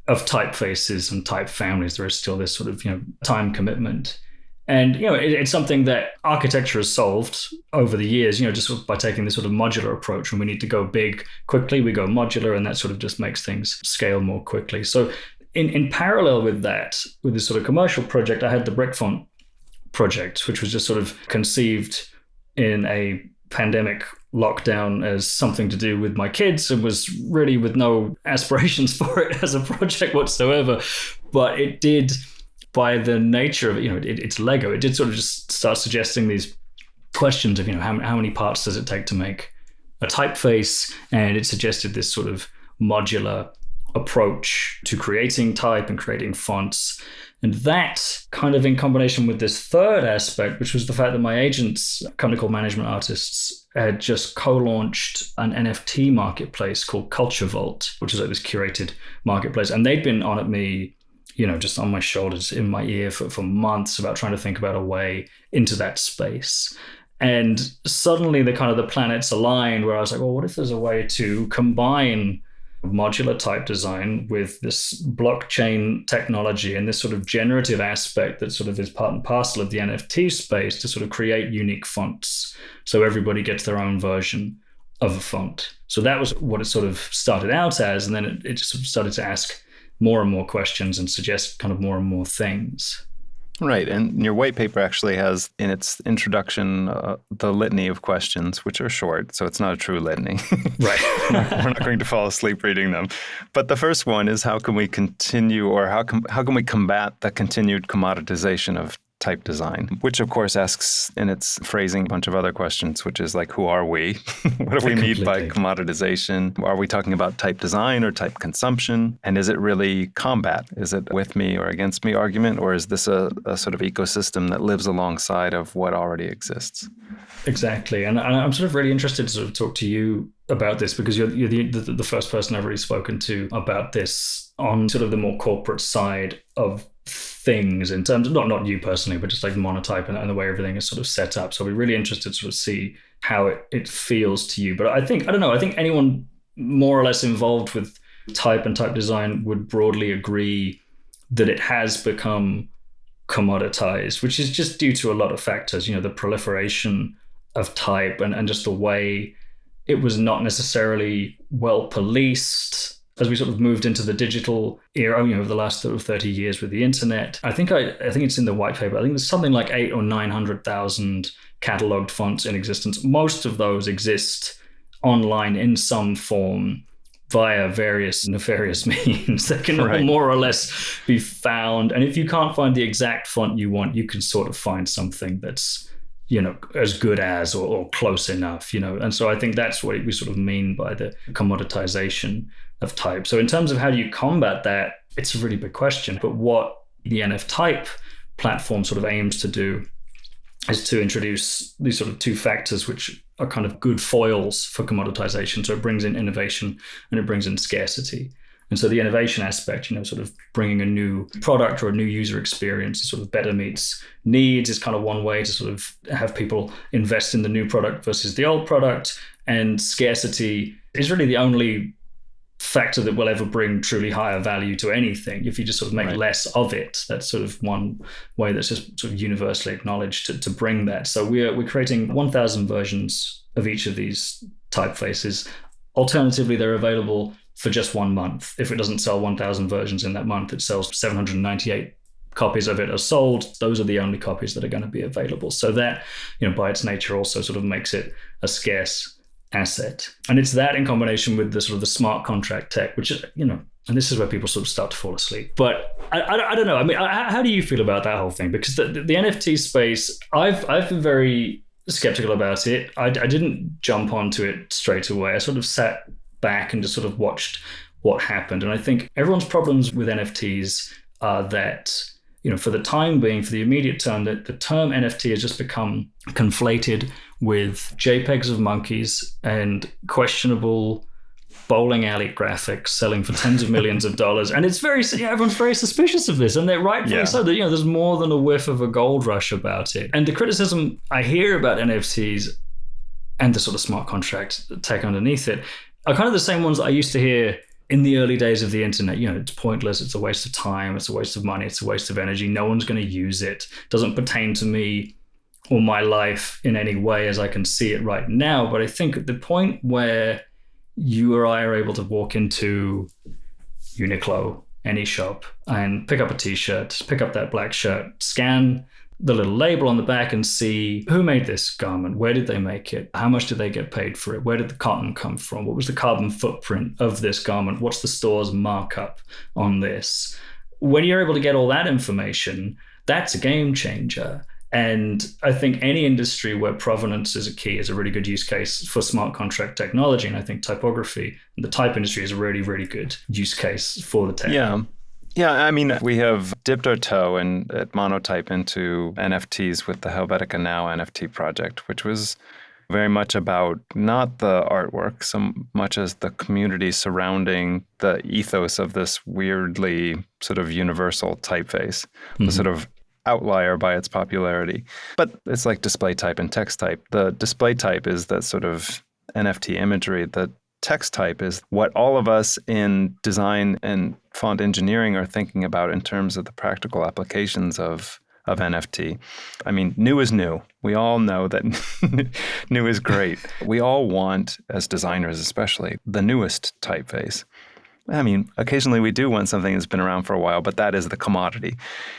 of typefaces and type families. There is still this sort of, time commitment. And, it's something that architecture has solved over the years, just sort of by taking this sort of modular approach. When we need to go big quickly, we go modular, and that sort of just makes things scale more quickly. So in parallel with that, with this sort of commercial project, I had the Brickfont project, which was just sort of conceived in a pandemic lockdown as something to do with my kids and was really with no aspirations for it as a project whatsoever. But it did, by the nature of it, it's Lego, it did sort of just start suggesting these questions of, how many parts does it take to make a typeface? And it suggested this sort of modular approach to creating type and creating fonts. And that kind of in combination with this third aspect, which was the fact that my agents, a company called Management Artists, had just co-launched an NFT marketplace called Culture Vault, which is like this curated marketplace. And they'd been on at me, just on my shoulders, in my ear for months about trying to think about a way into that space. And suddenly the planets aligned where I was like, well, what if there's a way to combine modular type design with this blockchain technology and this sort of generative aspect that sort of is part and parcel of the NFT space to sort of create unique fonts so everybody gets their own version of a font. So that was what it sort of started out as, and then it just sort of started to ask more and more questions and suggest kind of more and more things. Right. And your white paper actually has in its introduction the litany of questions, which are short, so it's not a true litany. Right. We're not going to fall asleep reading them. But the first one is how can we continue, or how can we combat the continued commoditization of type design, which of course asks in its phrasing a bunch of other questions, which is like, who are we? What do we mean by commoditization? Are we talking about type design or type consumption? And is it really combat? Is it with me or against me argument? Or is this a sort of ecosystem that lives alongside of what already exists? Exactly. And I'm sort of really interested to sort of talk to you about this because you're the first person I've really spoken to about this on sort of the more corporate side of things in terms of not you personally, but just like Monotype and the way everything is sort of set up. So we're really interested to sort of see how it feels to you. But I think anyone more or less involved with type and type design would broadly agree that it has become commoditized, which is just due to a lot of factors, the proliferation of type and just the way it was not necessarily well policed as we sort of moved into the digital era, over the last sort of 30 years with the internet. I think it's in the white paper. I think there's something like 800,000 or 900,000 cataloged fonts in existence. Most of those exist online in some form via various nefarious means that can Right. more or less be found. And if you can't find the exact font you want, you can sort of find something that's, as good as or close enough, And so I think that's what we sort of mean by the commoditization of type. So in terms of how do you combat that, it's a really big question. But what the NF Type platform sort of aims to do is to introduce these sort of two factors which are kind of good foils for commoditization. So it brings in innovation and it brings in scarcity. And so the innovation aspect, sort of bringing a new product or a new user experience that sort of better meets needs is kind of one way to sort of have people invest in the new product versus the old product. And scarcity is really the only factor that will ever bring truly higher value to anything. If you just sort of make Right. less of it, that's sort of one way that's just sort of universally acknowledged to bring that. So we're creating 1,000 versions of each of these typefaces. Alternatively, they're available for just 1 month. If it doesn't sell 1,000 versions in that month, it sells 798 copies of it are sold. Those are the only copies that are going to be available. So that, by its nature also sort of makes it a scarce asset. And it's that in combination with the sort of the smart contract tech, which is, and this is where people sort of start to fall asleep. But I don't know. I mean, how do you feel about that whole thing? Because the NFT space, I've been very skeptical about it. I didn't jump onto it straight away. I sort of sat back and just sort of watched what happened. And I think everyone's problems with NFTs are that, for the time being, for the immediate term, that the term NFT has just become conflated with JPEGs of monkeys and questionable bowling alley graphics selling for tens of millions of dollars. And it's everyone's very suspicious of this, and they're rightfully so. That, there's more than a whiff of a gold rush about it. And the criticism I hear about NFTs and the sort of smart contract tech underneath it are kind of the same ones I used to hear in the early days of the internet. It's pointless, it's a waste of time, it's a waste of money, it's a waste of energy, no one's going to use it, doesn't pertain to me or my life in any way as I can see it right now. But I think at the point where you or I are able to walk into Uniqlo, any shop, and pick up a t-shirt, pick up that black shirt, scan the little label on the back and see who made this garment, where did they make it, how much did they get paid for it, where did the cotton come from, what was the carbon footprint of this garment, what's the store's markup on this. When you're able to get all that information, that's a game changer. And I think any industry where provenance is a key is a really good use case for smart contract technology. And I think typography and the type industry is a really, really good use case for the tech. Yeah, I mean, we have dipped our toe at Monotype into NFTs with the Helvetica Now NFT project, which was very much about not the artwork so much as the community surrounding the ethos of this weirdly sort of universal typeface, the sort of outlier by its popularity. But it's like display type and text type. The display type is that sort of NFT imagery. The text type is what all of us in design and font engineering are thinking about in terms of the practical applications of NFT. I mean, new is new. We all know that new is great. We all want, as designers especially, the newest typeface. I mean, occasionally we do want something that's been around for a while, but that is the commodity.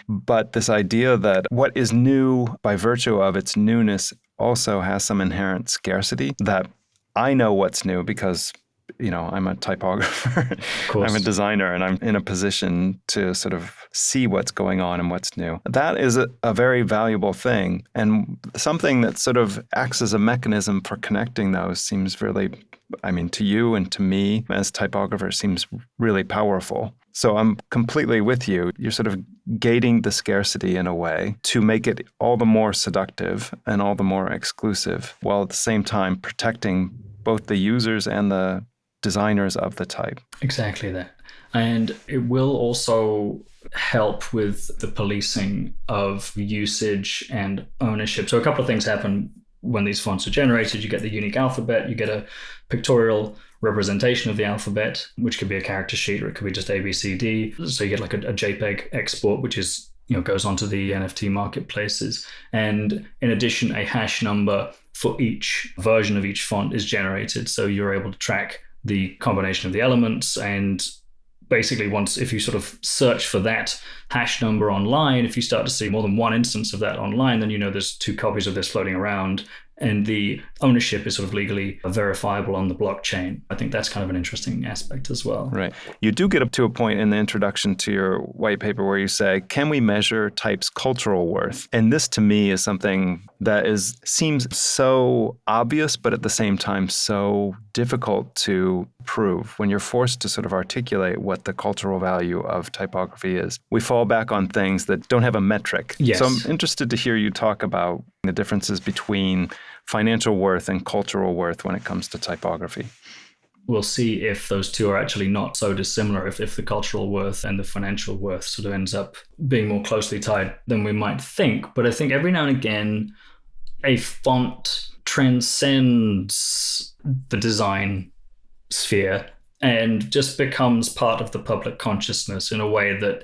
But this idea that what is new by virtue of its newness also has some inherent scarcity, that I know what's new because, I'm a typographer, I'm a designer, and I'm in a position to sort of see what's going on and what's new. That is a very valuable thing, and something that sort of acts as a mechanism for connecting those seems really, to you and to me as typographers, seems really powerful. So I'm completely with you. You're sort of gating the scarcity in a way to make it all the more seductive and all the more exclusive, while at the same time protecting both the users and the designers of the type. Exactly that. And it will also help with the policing of usage and ownership. So a couple of things happen when these fonts are generated. You get the unique alphabet, you get a pictorial representation of the alphabet, which could be a character sheet or it could be just A, B, C, D. So you get like a JPEG export, which is, goes onto the NFT marketplaces. And in addition, a hash number for each version of each font is generated. So you're able to track the combination of the elements. And basically, if you sort of search for that hash number online, if you start to see more than one instance of that online, then there's two copies of this floating around, and the ownership is sort of legally verifiable on the blockchain. I think that's kind of an interesting aspect as well. Right. You do get up to a point in the introduction to your white paper where you say, can we measure type's cultural worth? And this to me is something that seems so obvious, but at the same time so difficult to prove. When you're forced to sort of articulate what the cultural value of typography is, we fall back on things that don't have a metric. Yes. So I'm interested to hear you talk about the differences between financial worth and cultural worth when it comes to typography. We'll see if those two are actually not so dissimilar, if the cultural worth and the financial worth sort of ends up being more closely tied than we might think. But I think every now and again, a font transcends the design sphere and just becomes part of the public consciousness in a way that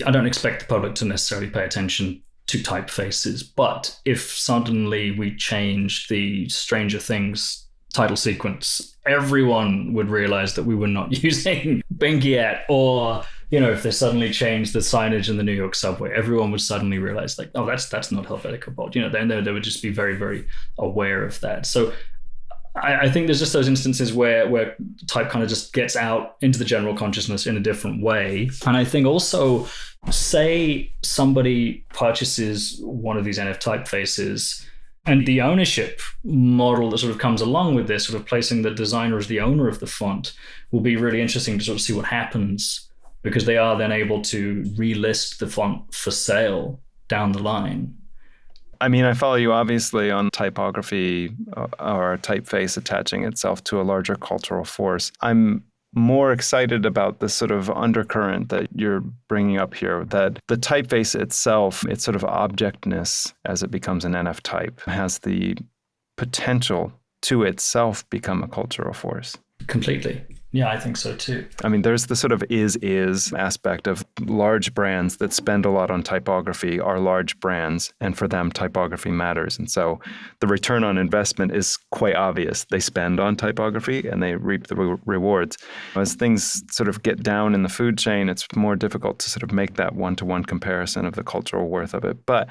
I don't expect the public to necessarily pay attention to typefaces. But if suddenly we change the Stranger Things title sequence, everyone would realize that we were not using Bingiat. Or, if they suddenly changed the signage in the New York subway, everyone would suddenly realize that's not Helvetica Bold. Then they would just be very, very aware of that. So I think there's just those instances where type kind of just gets out into the general consciousness in a different way. And I think also, say somebody purchases one of these NF typefaces And the ownership model that sort of comes along with this, sort of placing the designer as the owner of the font, will be really interesting to sort of see what happens, because they are then able to relist the font for sale down the line. I mean, I follow you obviously on typography or typeface attaching itself to a larger cultural force. I'm more excited about this sort of undercurrent that you're bringing up here, that the typeface itself, its sort of objectness as it becomes an NF type, has the potential to itself become a cultural force. Completely. Yeah, I think so too. I mean, there's the sort of is aspect of large brands that spend a lot on typography are large brands, and for them, typography matters. And so the return on investment is quite obvious. They spend on typography and they reap the rewards. As things sort of get down in the food chain, it's more difficult to sort of make that one-to-one comparison of the cultural worth of it. But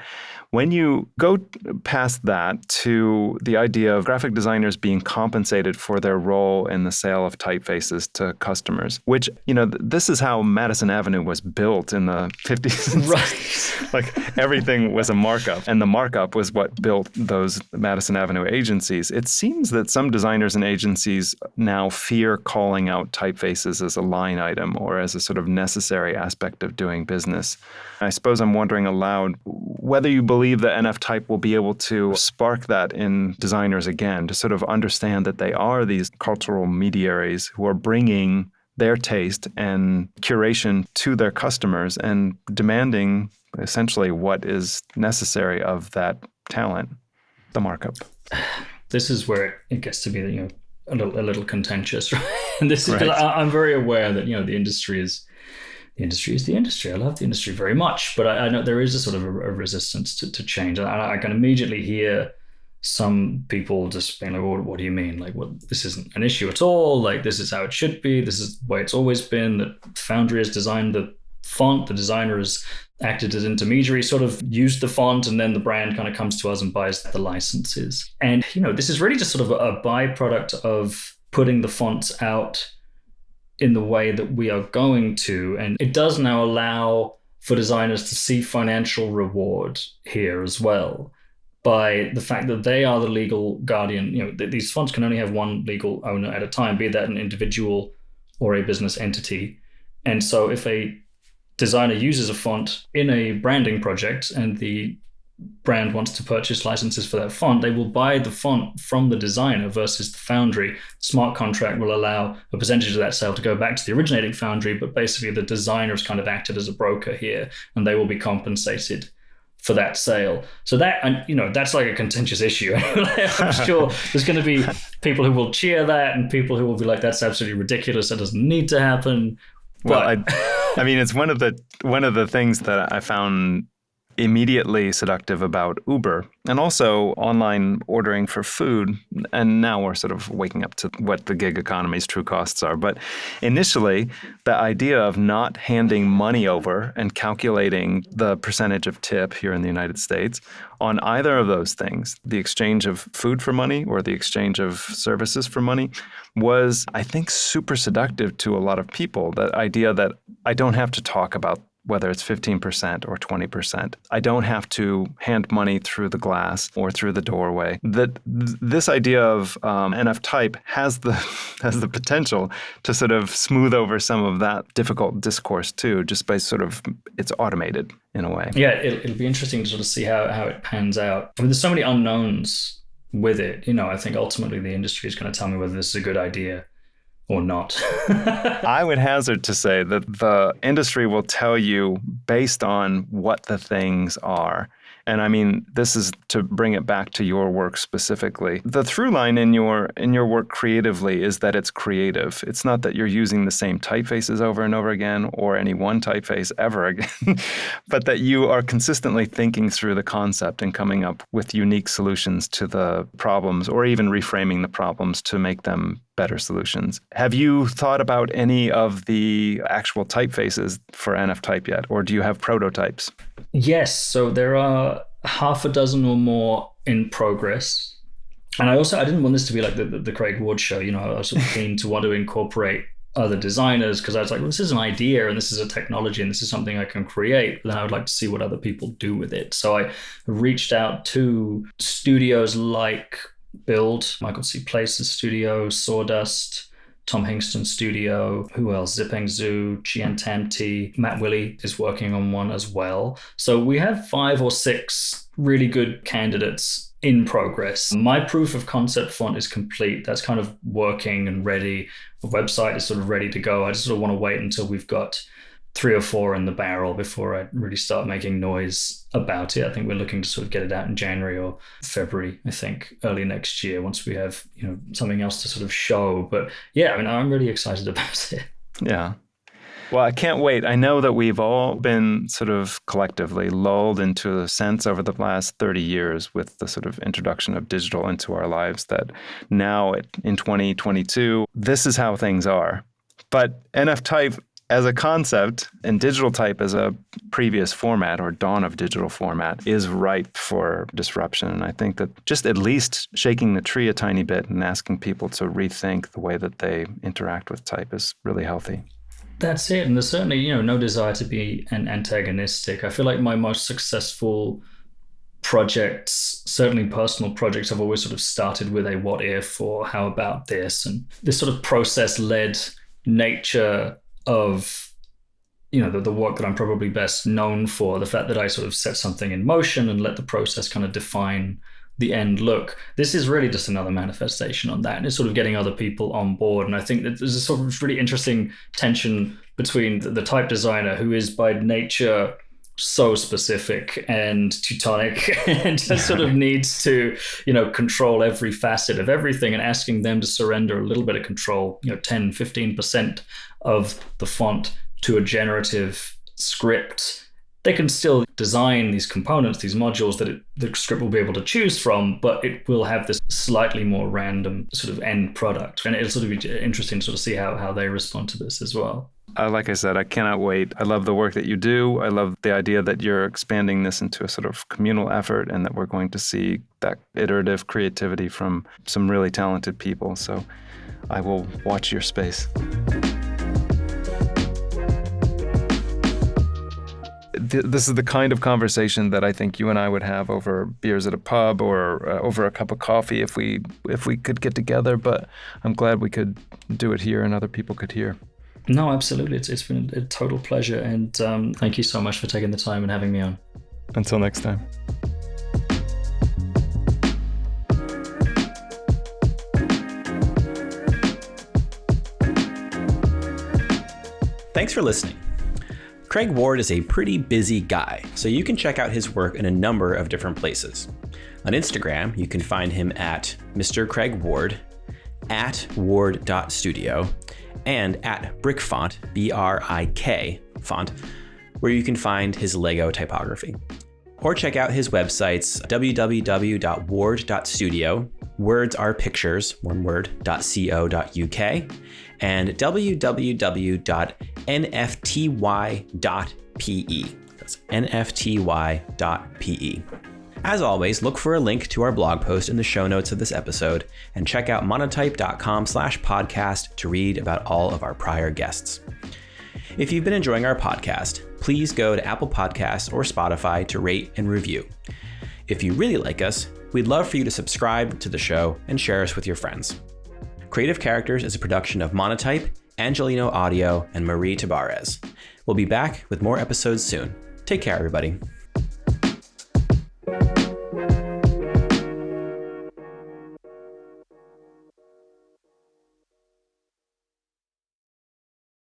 when you go past that to the idea of graphic designers being compensated for their role in the sale of typefaces to customers, which, you know, this is how Madison Avenue was built in the 50s and 60s. Like everything was a markup, and the markup was what built those Madison Avenue agencies. It seems that some designers and agencies now fear calling out typefaces as a line item or as a sort of necessary aspect of doing business. I suppose I'm wondering aloud whether you believe that NF type will be able to spark that in designers again, to sort of understand that they are these cultural mediaries who are bringing their taste and curation to their customers and demanding essentially what is necessary of that talent, the markup. This is where it gets to be, you know, a little contentious, right? And this is, right. I'm very aware that, you know, the industry is the industry. I love the industry very much, but I know there is a sort of a resistance to change. And I can immediately hear some people just being like, well, what do you mean? Like, what? This isn't an issue at all. Like, this is how it should be. This is the way it's always been. That Foundry has designed the font. The designer has acted as intermediary, sort of used the font, and then the brand kind of comes to us and buys the licenses. And, you know, this is really just sort of a byproduct of putting the fonts out in the way that we are going to. And it does now allow for designers to see financial reward here as well, by the fact that they are the legal guardian. You know, these fonts can only have one legal owner at a time, be that an individual or a business entity. And so if a designer uses a font in a branding project and the brand wants to purchase licenses for that font, they will buy the font from the designer versus the foundry. Smart contract will allow a percentage of that sale to go back to the originating foundry, but basically the designer has kind of acted as a broker here, and they will be compensated for that sale. So that, and you know, that's like a contentious issue. I'm sure there's going to be people who will cheer that and people who will be like, that's absolutely ridiculous, that doesn't need to happen. But well, I mean, it's one of the things that I found immediately seductive about Uber and also online ordering for food. And now we're sort of waking up to what the gig economy's true costs are. But initially, the idea of not handing money over and calculating the percentage of tip here in the United States on either of those things, the exchange of food for money or the exchange of services for money, was, I think, super seductive to a lot of people. That idea that I don't have to talk about whether it's 15% or 20. I don't have to hand money through the glass or through the doorway. That this idea of NF type has the potential to sort of smooth over some of that difficult discourse too, just by sort of, it's automated in a way. Yeah, it'll be interesting to sort of see how it pans out. I mean, there's so many unknowns with it. You know, I think ultimately the industry is going to tell me whether this is a good idea or not. I would hazard to say that the industry will tell you based on what the things are. And I mean, this is to bring it back to your work specifically. The through line in your work creatively is that it's creative. It's not that you're using the same typefaces over and over again or any one typeface ever again, but that you are consistently thinking through the concept and coming up with unique solutions to the problems, or even reframing the problems to make them better solutions. Have you thought about any of the actual typefaces for NF type yet, or do you have prototypes? Yes, so there are half a dozen or more in progress. And I didn't want this to be like the Craig Ward show. You know, I was sort of keen to want to incorporate other designers because I was like, well, this is an idea and this is a technology and this is something I can create, but then I would like to see what other people do with it. So I reached out to studios like Build, Michael C. Place's studio, Sawdust, Tom Hingston's studio, who else? Zipeng Zhu, Chien Tam T, Matt Willey is working on one as well. So we have 5 or 6 really good candidates in progress. My proof of concept font is complete. That's kind of working and ready. The website is sort of ready to go. I just sort of want to wait until we've got 3 or 4 in the barrel before I really start making noise about it. I think we're looking to sort of get it out in January or February, I think, early next year, once we have, something else to sort of show. But yeah, I mean, I'm really excited about it. Yeah. Well, I can't wait. I know that we've all been sort of collectively lulled into a sense over the last 30 years with the sort of introduction of digital into our lives that now in 2022, this is how things are. But NF type as a concept and digital type as a previous format or dawn of digital format is ripe for disruption. And I think that just at least shaking the tree a tiny bit and asking people to rethink the way that they interact with type is really healthy. That's it. And there's certainly, no desire to be antagonistic. I feel like my most successful projects, certainly personal projects, have always sort of started with a what if or how about this, and this sort of process-led nature of, the work that I'm probably best known for, the fact that I sort of set something in motion and let the process kind of define the end look. This is really just another manifestation on that, and it's sort of getting other people on board. And I think that there's a sort of really interesting tension between the type designer, who is by nature so specific and Teutonic and just sort of needs to, control every facet of everything, and asking them to surrender a little bit of control, 10, 15% of the font to a generative script. They can still design these components, these modules that the script will be able to choose from, but it will have this slightly more random sort of end product. And it'll sort of be interesting to sort of see how they respond to this as well. Like I said, I cannot wait. I love the work that you do. I love the idea that you're expanding this into a sort of communal effort and that we're going to see that iterative creativity from some really talented people. So I will watch your space. This is the kind of conversation that I think you and I would have over beers at a pub or over a cup of coffee if we could get together. But I'm glad we could do it here and other people could hear. No, absolutely. It's been a total pleasure. And thank you so much for taking the time and having me on. Until next time. Thanks for listening. Craig Ward is a pretty busy guy, so you can check out his work in a number of different places. On Instagram, you can find him at Mr. Craig Ward, at ward.studio, and at brickfont, BRIK font, where you can find his Lego typography. Or check out his websites, www.ward.studio, words are pictures, one word, .co.uk, and www.nfty.pe. That's nfty.pe. As always, look for a link to our blog post in the show notes of this episode, and check out monotype.com/podcast to read about all of our prior guests. If you've been enjoying our podcast, please go to Apple Podcasts or Spotify to rate and review. If you really like us, we'd love for you to subscribe to the show and share us with your friends. Creative Characters is a production of Monotype, Angelino Audio, and Marie Tabarez. We'll be back with more episodes soon. Take care, everybody.